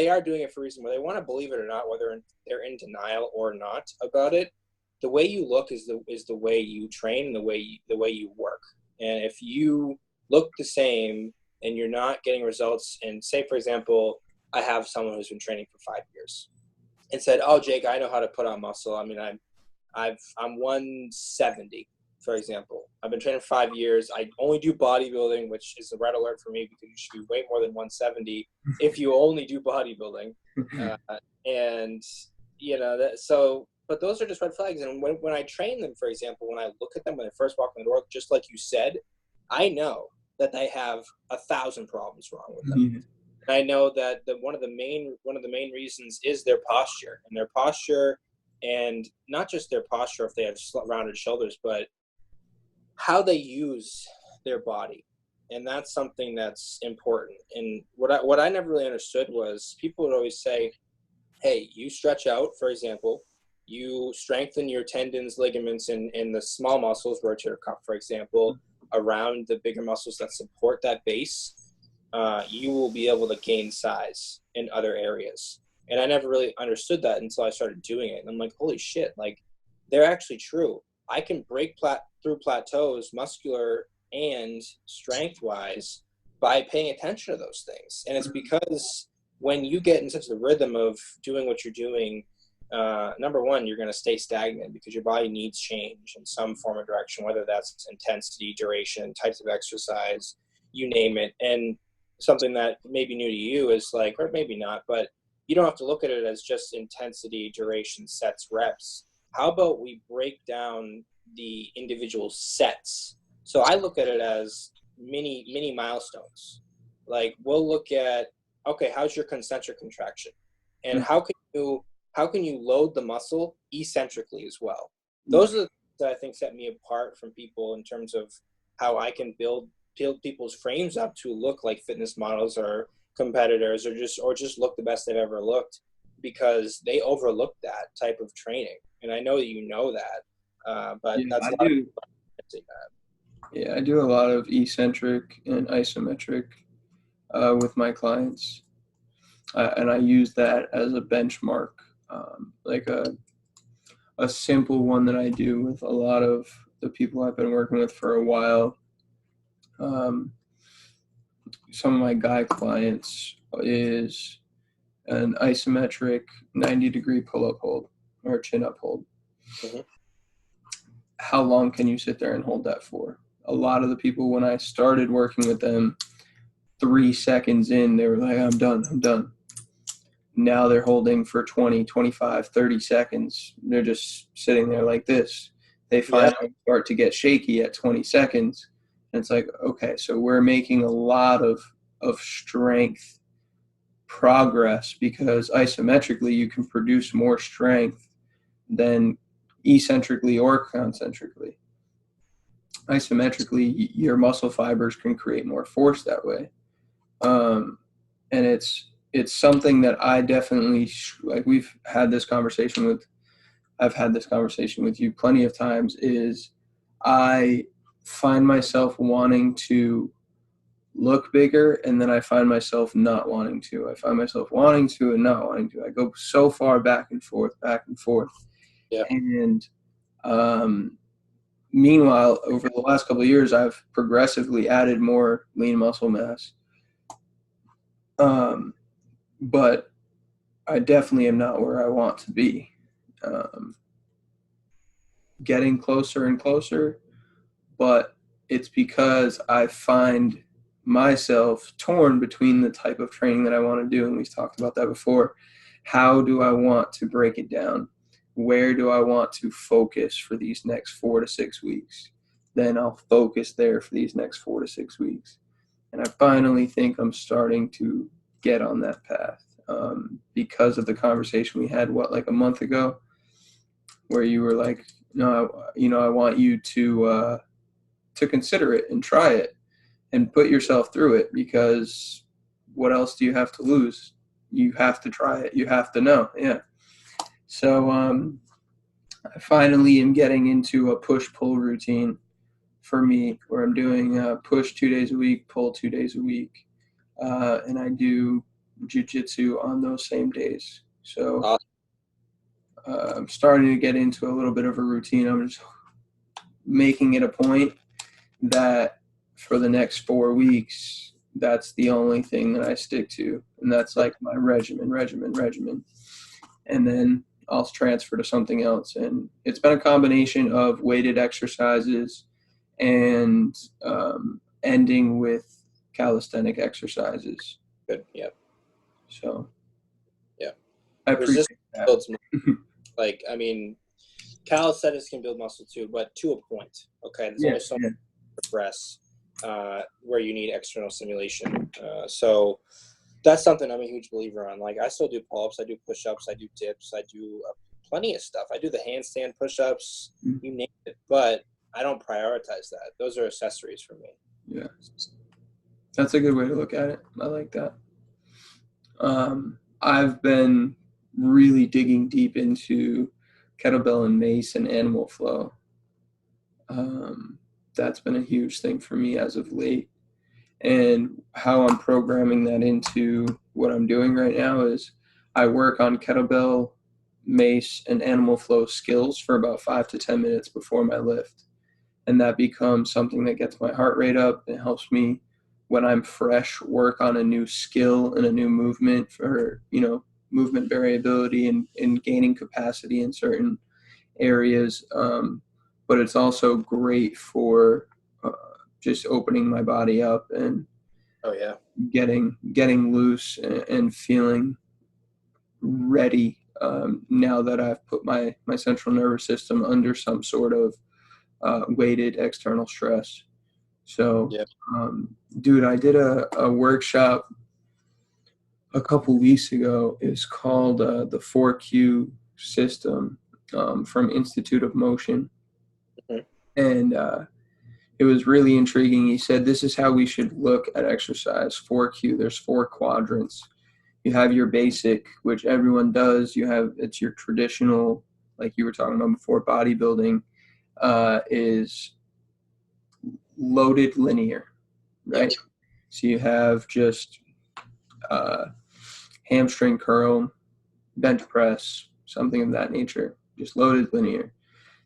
are doing it for a reason, whether they want to believe it or not, whether they're in denial or not about it. The way you look is the way you train and the way you work. And if you look the same and you're not getting results, and say, for example, I have someone who's been training for 5 years and said, oh, Jake, I know how to put on muscle. I mean, I'm 170, for example. I've been training for 5 years. I only do bodybuilding, which is a red alert for me because you should be way more than 170 if you only do bodybuilding. But those are just red flags. And when I train them, for example, when I look at them when they first walk in the door, just like you said, I know that they have 1,000 problems wrong with them. Mm-hmm. And I know that one of the main reasons is their posture, and not just their posture if they have rounded shoulders, but how they use their body. And that's something that's important. And what I never really understood was people would always say, hey, you stretch out, for example, you strengthen your tendons, ligaments, and the small muscles, rotator cuff, for example, around the bigger muscles that support that base, you will be able to gain size in other areas. And I never really understood that until I started doing it. And I'm like, holy shit, like they're actually true. I can break through plateaus, muscular and strength-wise, by paying attention to those things. And it's because when you get in such the rhythm of doing what you're doing, number one, you're going to stay stagnant because your body needs change in some form or direction, whether that's intensity, duration, types of exercise, you name it. And something that may be new to you is like, or maybe not, but you don't have to look at it as just intensity, duration, sets, reps. How about we break down the individual sets? So I look at it as mini milestones. Like we'll look at, okay, how's your concentric contraction? And how can you load the muscle eccentrically as well? Those are the things that I think set me apart from people in terms of how I can build people's frames up to look like fitness models or competitors, or just look the best they've ever looked, because they overlook that type of training. And I know that you know that, but Yeah, that's I a lot of do. people that say that. Yeah, I do a lot of eccentric and isometric with my clients, and I use that as a benchmark, like a simple one that I do with a lot of the people I've been working with for a while. Um, some of my guy clients is an isometric 90-degree pull-up hold or chin-up hold. Mm-hmm. How long can you sit there and hold that for? A lot of the people, when I started working with them, 3 seconds in, they were like, I'm done. Now they're holding for 20, 25, 30 seconds. They're just sitting there like this. They Yeah. finally start to get shaky at 20 seconds. And it's like, okay, so we're making a lot of strength progress, because isometrically you can produce more strength than eccentrically or concentrically. Isometrically, your muscle fibers can create more force that way. And it's something that I definitely like. I've had this conversation with you plenty of times. Is I find myself wanting to look bigger, and then I find myself not wanting to. I find myself wanting to and not wanting to. I go so far back and forth. Yeah. And meanwhile, over the last couple of years, I've progressively added more lean muscle mass. But I definitely am not where I want to be. Um, Getting closer and closer, but it's because I find myself torn between the type of training that I want to do, and we've talked about that before. How do I want to break it down? Where do I want to focus for these next 4 to 6 weeks? Then I'll focus there for these next 4 to 6 weeks. And I finally think I'm starting to get on that path, because of the conversation we had, like a month ago, where you were like, no, I want you to consider it and try it and put yourself through it, because what else do you have to lose? You have to try it. You have to know. Yeah. So I finally am getting into a push-pull routine for me, where I'm doing push 2 days a week, pull 2 days a week, and I do jiu-jitsu on those same days. So Awesome. I'm starting to get into a little bit of a routine. I'm just making it a point that for the next 4 weeks, that's the only thing that I stick to, and that's like my regimen. And then I'll transfer to something else, and it's been a combination of weighted exercises and ending with calisthenic exercises. Good. Yeah. So Yeah. I Resistance appreciate that. builds muscle. Like, I mean, calisthenics can build muscle too, but to a point. Okay. There's only so much to progress where you need external stimulation. So that's something I'm a huge believer on. Like, I still do pull-ups, I do push-ups, I do dips, I do plenty of stuff. I do the handstand push-ups, you name it, but I don't prioritize that. Those are accessories for me. Yeah, that's a good way to look at it. I like that. I've been really digging deep into kettlebell and mace and animal flow. That's been a huge thing for me as of late. And how I'm programming that into what I'm doing right now is I work on kettlebell, mace, and animal flow skills for about 5 to 10 minutes before my lift. And that becomes something that gets my heart rate up. It helps me when I'm fresh work on a new skill and a new movement for, movement variability and gaining capacity in certain areas. But it's also great for just opening my body up and Oh yeah, getting loose and feeling ready, now that I've put my central nervous system under some sort of weighted external stress. So, yeah. dude, I did a workshop a couple weeks ago. It's called the 4Q system, from Institute of Motion. And it was really intriguing. He said, this is how we should look at exercise. 4Q, there's 4 quadrants. You have your basic, which everyone does. It's your traditional, like you were talking about before, bodybuilding is loaded linear, right? So you have just hamstring curl, bench press, something of that nature, just loaded linear.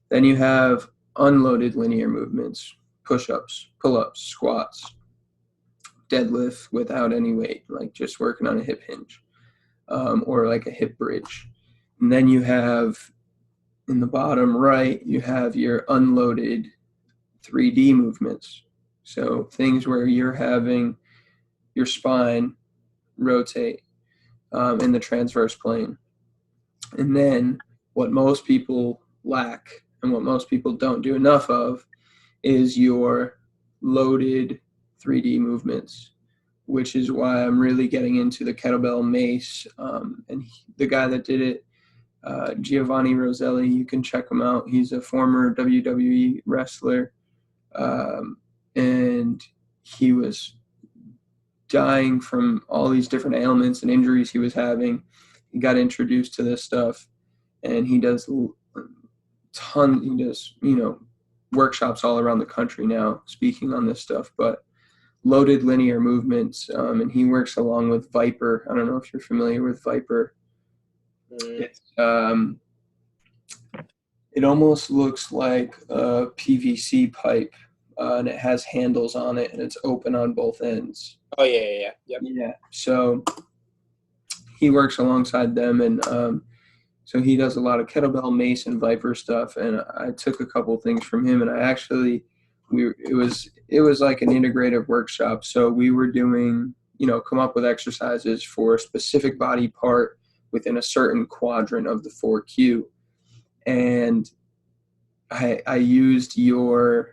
Then you have unloaded linear movements, push-ups, pull-ups, squats, deadlift without any weight, like just working on a hip hinge, or like a hip bridge. And then you have, in the bottom right, you have your unloaded 3D movements. So things where you're having your spine rotate in the transverse plane. And then what most people lack and what most people don't do enough of is your loaded 3D movements, which is why I'm really getting into the kettlebell mace. The guy that did it, Giovanni Roselli, you can check him out. He's a former WWE wrestler, and he was dying from all these different ailments and injuries he was having. He got introduced to this stuff, and he does workshops all around the country now speaking on this stuff, but loaded linear movements, and he works along with Viper. I don't know if you're familiar with Viper. It's it almost looks like a PVC pipe, and it has handles on it, and it's open on both ends. Oh, yeah. Yep. Yeah. So he works alongside them, and so he does a lot of kettlebell, mace, and Viper stuff. And I took a couple things from him, and it was like an integrative workshop. So we were doing, come up with exercises for a specific body part within a certain quadrant of the 4Q. And I used your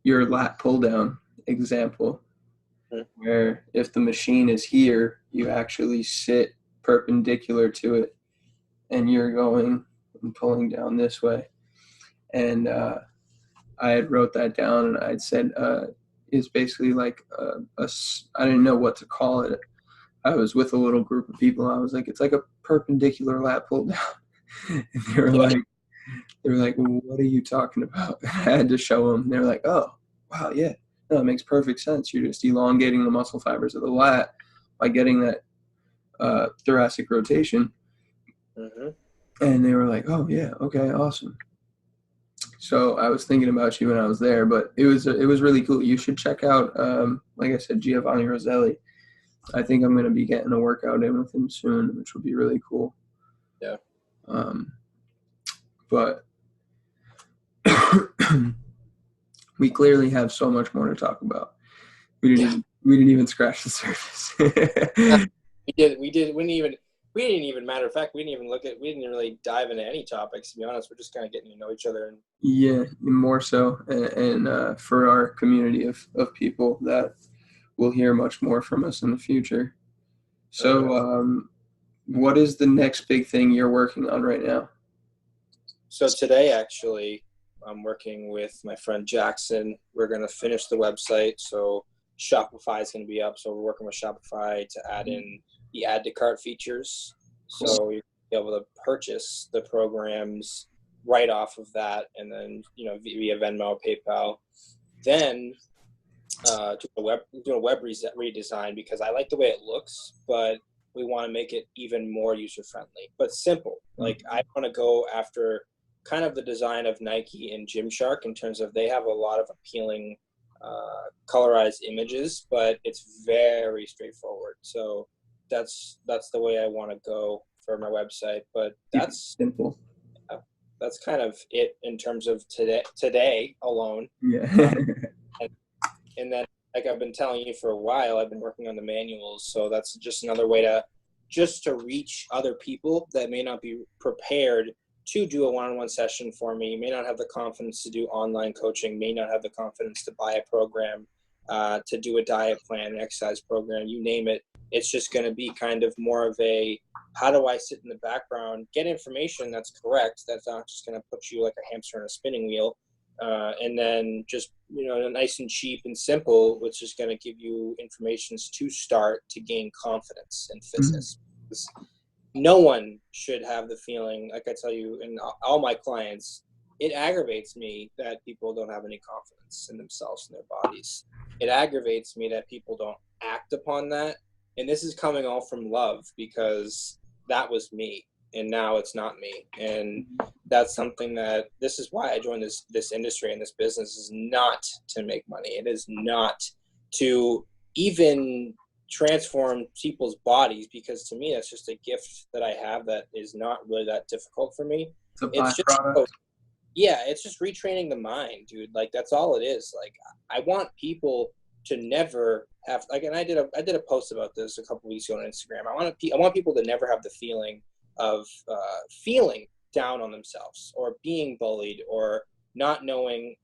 lat pull down example, where if the machine is here, you actually sit perpendicular to it, and you're going and pulling down this way. And I had wrote that down, and I'd said it's basically like I didn't know what to call it. I was with a little group of people. I was like, it's like a perpendicular lat pull down. And they were like, well, what are you talking about? I had to show them. They're like, oh, wow, yeah, no, it makes perfect sense. You're just elongating the muscle fibers of the lat by getting that thoracic rotation. Mm-hmm. And they were like, oh yeah, okay, awesome. So I was thinking about you when I was there, but it was really cool. You should check out, like I said, Giovanni Roselli. I think I'm going to be getting a workout in with him soon, which will be really cool. Yeah. But we clearly have so much more to talk about. We didn't even scratch the surface. We didn't even, matter of fact, we didn't really dive into any topics, to be honest. We're just kind of getting to know each other. Yeah, more so. And for our community of people that will hear much more from us in the future. So what is the next big thing you're working on right now? So today, actually, I'm working with my friend Jackson. We're going to finish the website. So Shopify is going to be up. So we're working with Shopify to add in the add to cart features. So you'll be able to purchase the programs right off of that, and then, via Venmo, PayPal. Then do a web redesign, because I like the way it looks, but we want to make it even more user-friendly, but simple. Like, I want to go after kind of the design of Nike and Gymshark, in terms of they have a lot of appealing colorized images, but it's very straightforward. So that's the way I want to go for my website. But that's simple. That's kind of it in terms of today alone. Yeah. And then, like I've been telling you for a while, I've been working on the manuals. So that's just another way to reach other people that may not be prepared to do a one-on-one session for me, may not have the confidence to do online coaching, may not have the confidence to buy a program, to do a diet plan, an exercise program, you name it. It's just going to be kind of more of a, how do I sit in the background, get information that's correct, that's not just going to put you like a hamster in a spinning wheel, and then just, nice and cheap and simple, which is going to give you information to start to gain confidence in fitness. No one should have the feeling, like I tell you, and all my clients, it aggravates me that people don't have any confidence in themselves and their bodies. It aggravates me that people don't act upon that. And this is coming all from love, because that was me, and now it's not me. And that's something that, this is why I joined this industry and this business, is not to make money. It is not to even transform people's bodies, because to me that's just a gift that I have that is not really that difficult for me. It's just, it's just retraining the mind, dude. Like, that's all it is. Like, I want people to never have, like, and I did a post about this a couple weeks ago on Instagram. I want people to never have the feeling of feeling down on themselves, or being bullied, or not knowing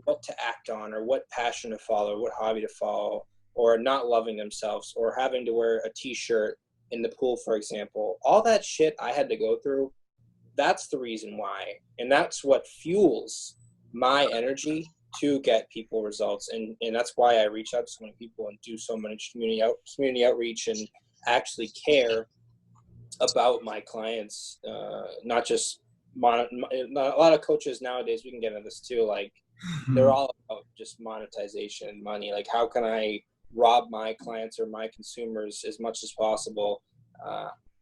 what to act on, or what passion to follow, what hobby to follow, or not loving themselves, or having to wear a t-shirt in the pool, for example. All that shit I had to go through, that's the reason why. And that's what fuels my energy to get people results. And that's why I reach out to so many people and do so much community outreach, and actually care about my clients. Not just a lot of coaches nowadays, we can get into this too, like, they're all about just monetization and money. Like, how can I rob my clients or my consumers as much as possible?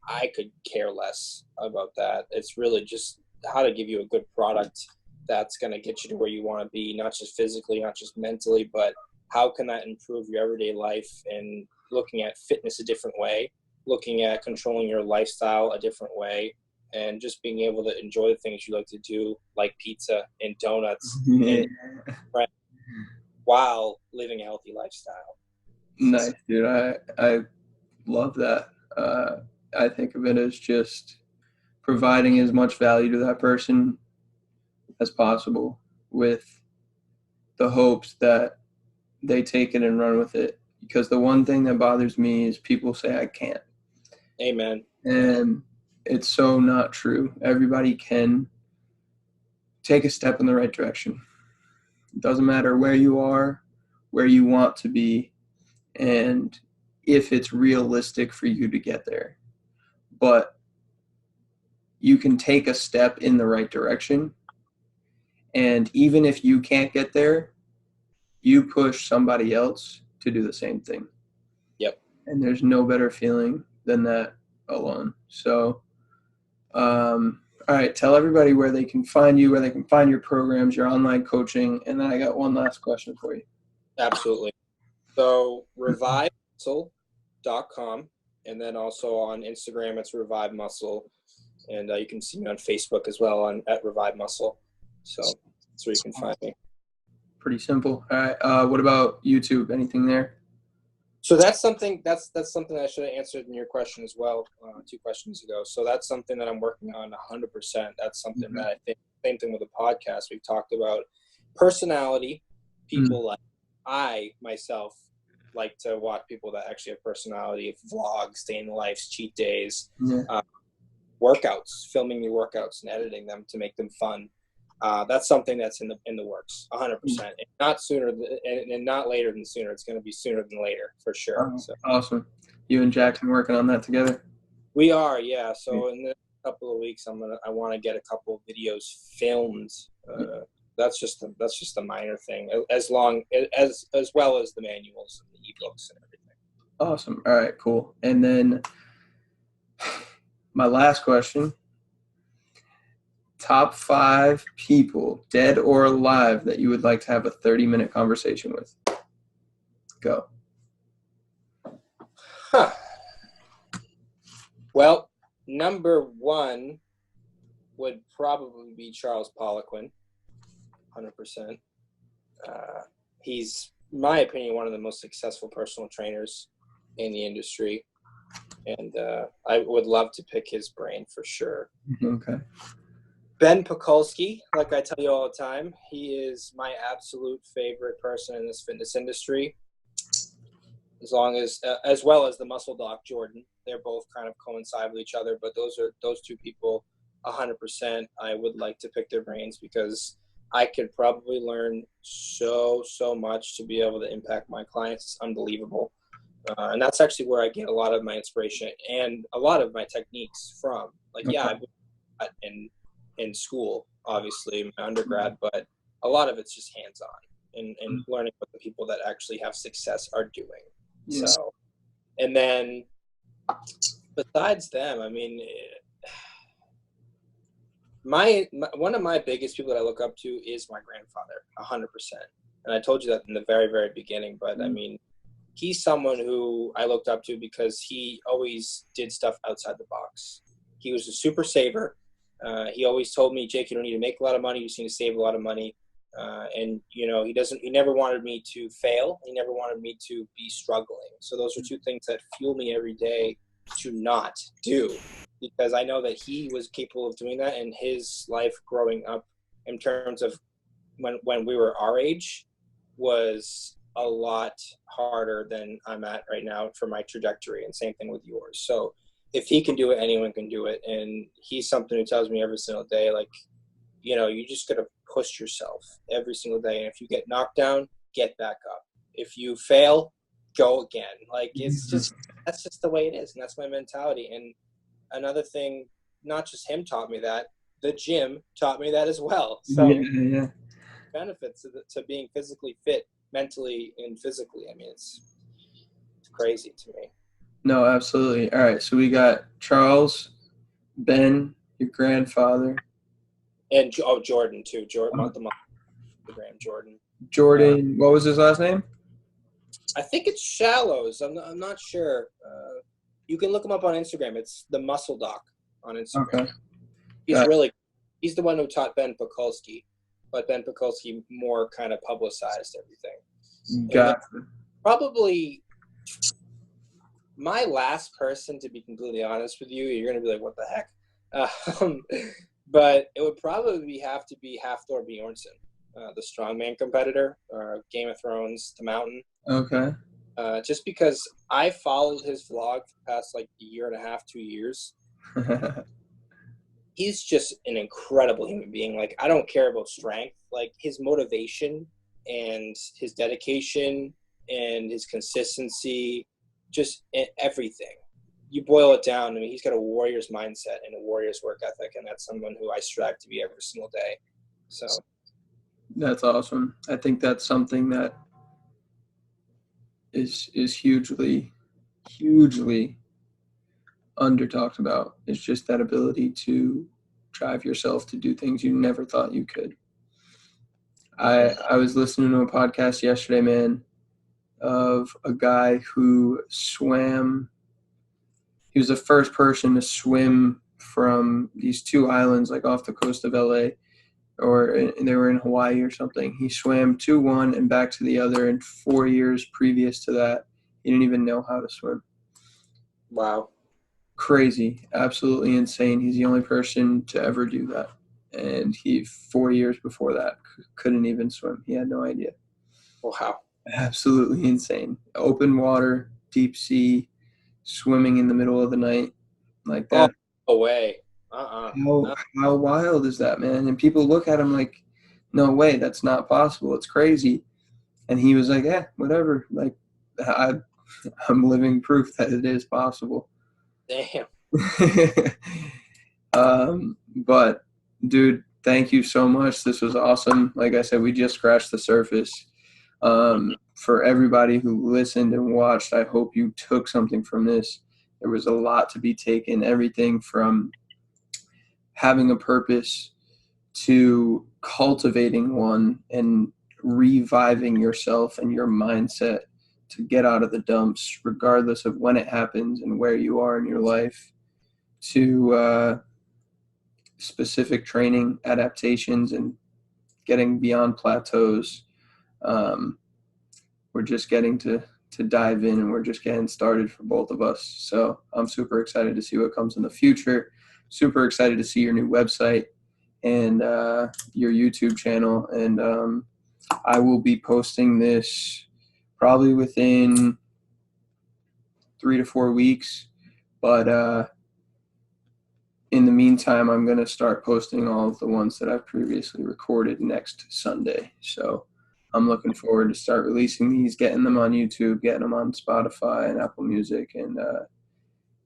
I could care less about that. It's really just how to give you a good product that's going to get you to where you want to be, not just physically, not just mentally, but how can that improve your everyday life, and looking at fitness a different way, looking at controlling your lifestyle a different way, and just being able to enjoy the things you like to do, like pizza and donuts, and, while living a healthy lifestyle. Nice, dude. I love that. I think of it as just providing as much value to that person as possible, with the hopes that they take it and run with it. Because the one thing that bothers me is people say I can't. Amen. And it's so not true. Everybody can take a step in the right direction. It doesn't matter where you are, where you want to be, and if it's realistic for you to get there. But you can take a step in the right direction. And even if you can't get there, you push somebody else to do the same thing. Yep. And there's no better feeling than that alone. So, all right, tell everybody where they can find you, where they can find your programs, your online coaching. And then I got one last question for you. Absolutely. So revivemuscle.com, and then also on Instagram, it's Revive Muscle. And you can see me on Facebook as well at Revive Muscle. So that's where you can find me. Pretty simple. All right. What about YouTube? Anything there? So that's something I should have answered in your question as well, 2 questions ago. So that's something that I'm working on 100%. That's something that I think, same thing with the podcast. We've talked about personality. People like, I myself like to watch people that actually have personality, vlogs, day in the life, cheat days, workouts, filming your workouts and editing them to make them fun. That's something that's in the works, 100%. And not sooner and not later than sooner. It's going to be sooner than later for sure. Oh, so. Awesome. You and Jackson working on that together? We are, yeah. So in the couple of weeks, I want to get a couple of videos filmed. That's just a minor thing, as well as the manuals and the ebooks and everything. Awesome. All right, cool. And then my last question. Top 5 people, dead or alive, that you would like to have a 30-minute conversation with. Go. Well, number 1 would probably be Charles Poliquin, 100%. He's, in my opinion, one of the most successful personal trainers in the industry. And I would love to pick his brain for sure. Okay. Ben Pakulski, like I tell you all the time, he is my absolute favorite person in this fitness industry. as well as the muscle doc Jordan. They're both kind of coincide with each other, but those two people 100% I would like to pick their brains, because I could probably learn so much to be able to impact my clients. It's unbelievable. And that's actually where I get a lot of my inspiration and a lot of my techniques from. Like, yeah, I've been in school, obviously, in my undergrad, but a lot of it's just hands-on and learning what the people that actually have success are doing. Yeah. So, and then besides them, I mean, one of my biggest people that I look up to is my grandfather, 100%. And I told you that in the very, very beginning, but I mean, he's someone who I looked up to because he always did stuff outside the box. He was a super saver. He always told me, Jake, you don't need to make a lot of money. You just need to save a lot of money. And you know, he never wanted me to fail. He never wanted me to be struggling. So those are two things that fuel me every day to not do, because I know that he was capable of doing that, and his life growing up in terms of when we were our age was a lot harder than I'm at right now for my trajectory, and same thing with yours. So if he can do it, anyone can do it. And he's something who tells me every single day, like, you know, you just got to push yourself every single day. And if you get knocked down, get back up. If you fail, go again. Like, that's just the way it is. And that's my mentality. And another thing, not just him taught me that, the gym taught me that as well. So benefits to being physically fit, mentally and physically. I mean, it's crazy to me. No, absolutely. All right, so we got Charles, Ben, your grandfather, and Jordan too. Jordan. Jordan. What was his last name? I think it's Shallows. I'm not sure. You can look him up on Instagram. It's the Muscle Doc on Instagram. Okay. He's the one who taught Ben Pakulski, but Ben Pakulski more kind of publicized everything. Probably my last person, to be completely honest with you, you're going to be like, what the heck? But it would probably have to be Hafthor Bjornsson, the strongman competitor, Game of Thrones, The Mountain. Okay. Just because I followed his vlog for the past like a year and a half, 2 years. He's just an incredible human being. Like, I don't care about strength. Like, his motivation and his dedication and his consistency, just everything. You boil it down, I mean, he's got a warrior's mindset and a warrior's work ethic, and that's someone who I strive to be every single day. So that's awesome. I think that's something that is hugely under talked about. It's just that ability to drive yourself to do things you never thought you could. I was listening to a podcast yesterday, man, of a guy who swam. He was the first person to swim from these two islands, like off the coast of LA, or they were in Hawaii or something. He swam to one and back to the other, and 4 years previous to that, he didn't even know how to swim. Wow. Crazy. Absolutely insane. He's the only person to ever do that. And he, 4 years before that, couldn't even swim. He had no idea. Wow. Absolutely insane. Open water, deep sea, swimming in the middle of the night like that. Oh, no way. How wild is that, man? And people look at him like, no way, that's not possible. It's crazy. And he was like, yeah, whatever. Like, I'm living proof that it is possible. Damn. But, dude, thank you so much. This was awesome. Like I said, we just scratched the surface. For everybody who listened and watched, I hope you took something from this. There was a lot to be taken, everything from having a purpose to cultivating one and reviving yourself and your mindset to get out of the dumps, regardless of when it happens and where you are in your life, to specific training, adaptations, and getting beyond plateaus. We're just getting to dive in, and we're just getting started for both of us. So I'm super excited to see what comes in the future. Super excited to see your new website and your YouTube channel. And I will be posting this probably within 3 to 4 weeks. But in the meantime, I'm going to start posting all of the ones that I've previously recorded next Sunday. So I'm looking forward to start releasing these, getting them on YouTube, getting them on Spotify and Apple Music, and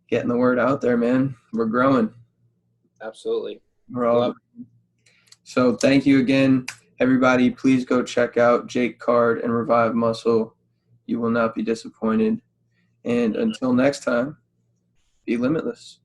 getting the word out there, man. We're growing. Absolutely. We're all So thank you again, everybody. Please go check out Jake Card and Revive Muscle. You will not be disappointed. And until next time, be limitless.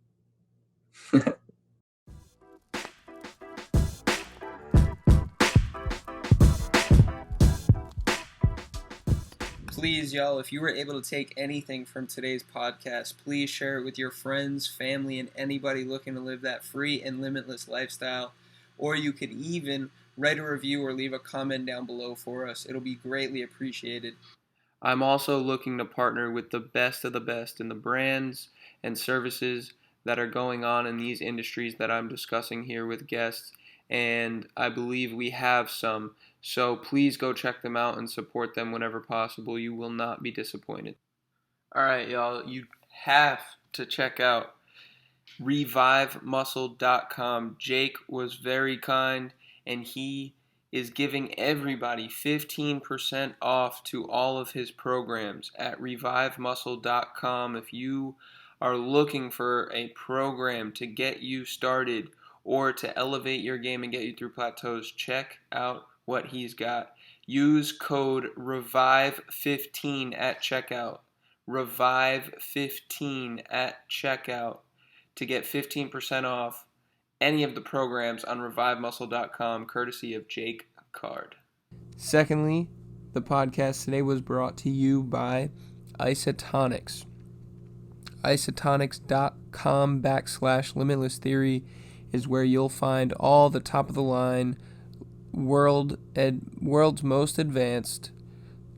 Please, y'all, if you were able to take anything from today's podcast, please share it with your friends, family, and anybody looking to live that free and limitless lifestyle. Or you could even write a review or leave a comment down below for us. It'll be greatly appreciated. I'm also looking to partner with the best of the best in the brands and services that are going on in these industries that I'm discussing here with guests, and I believe we have some. So please go check them out and support them whenever possible. You will not be disappointed. All right, y'all, you have to check out revivemuscle.com. Jake was very kind, and he is giving everybody 15% off to all of his programs at revivemuscle.com. If you are looking for a program to get you started or to elevate your game and get you through plateaus, check out what he's got. Use code REVIVE15 at checkout. REVIVE15 at checkout to get 15% off any of the programs on revivemuscle.com, courtesy of Jake Card. Secondly, the podcast today was brought to you by Isotonics. Isotonics.com/limitless theory is where you'll find all the top of the line, world's most advanced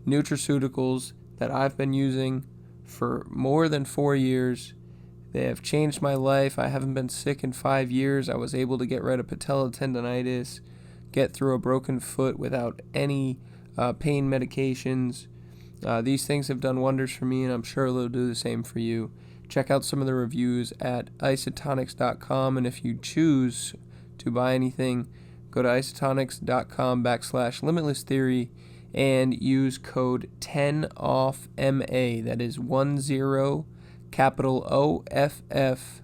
nutraceuticals that I've been using for more than 4 years. They have changed my life. I haven't been sick in 5 years. I was able to get rid of patella tendonitis, get through a broken foot without any pain medications. These things have done wonders for me, and I'm sure they'll do the same for you. Check out some of the reviews at isotonics.com, and if you choose to buy anything, go to isotonics.com/limitless theory and use code 10OFFMA. That is 10 capital OFF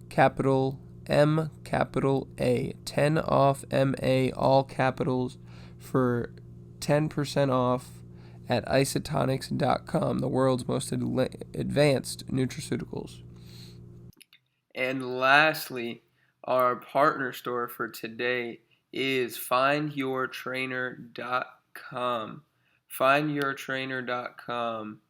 capital M capital A. 10OFFMA, all capitals, for 10% off at isotonics.com, the world's most advanced nutraceuticals. And lastly, our partner store for today is findyourtrainer.com. Findyourtrainer.com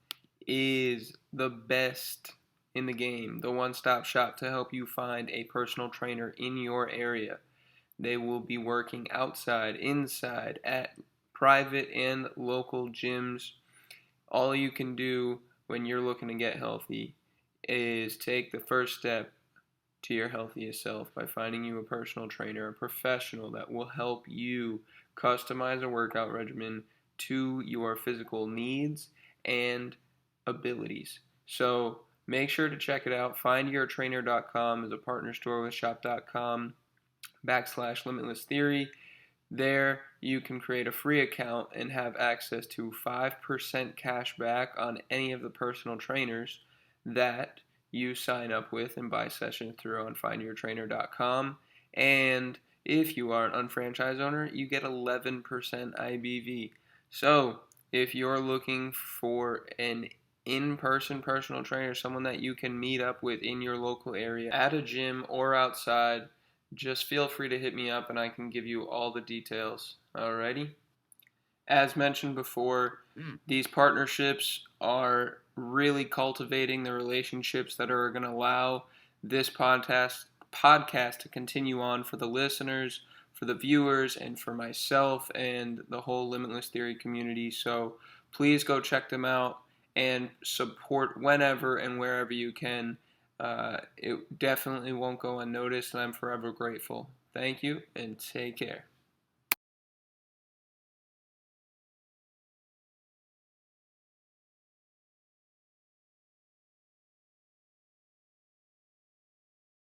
is the best in the game, the one-stop shop to help you find a personal trainer in your area. They will be working outside, inside, at private and local gyms. All you can do when you're looking to get healthy is take the first step to your healthiest self by finding you a personal trainer, a professional that will help you customize a workout regimen to your physical needs and abilities. So make sure to check it out. Findyourtrainer.com is a partner store with shop.com/limitless theory. There you can create a free account and have access to 5% cash back on any of the personal trainers that you sign up with and buy sessions through on findyourtrainer.com. And if you are an unfranchised owner, you get 11% IBV. So if you're looking for an in-person personal trainer, someone that you can meet up with in your local area, at a gym or outside, just feel free to hit me up and I can give you all the details. Alrighty? As mentioned before, these partnerships are really cultivating the relationships that are going to allow this podcast to continue on for the listeners, for the viewers, and for myself and the whole Limitless Theory community. So please go check them out and support whenever and wherever you can. It definitely won't go unnoticed, and I'm forever grateful. Thank you, and take care.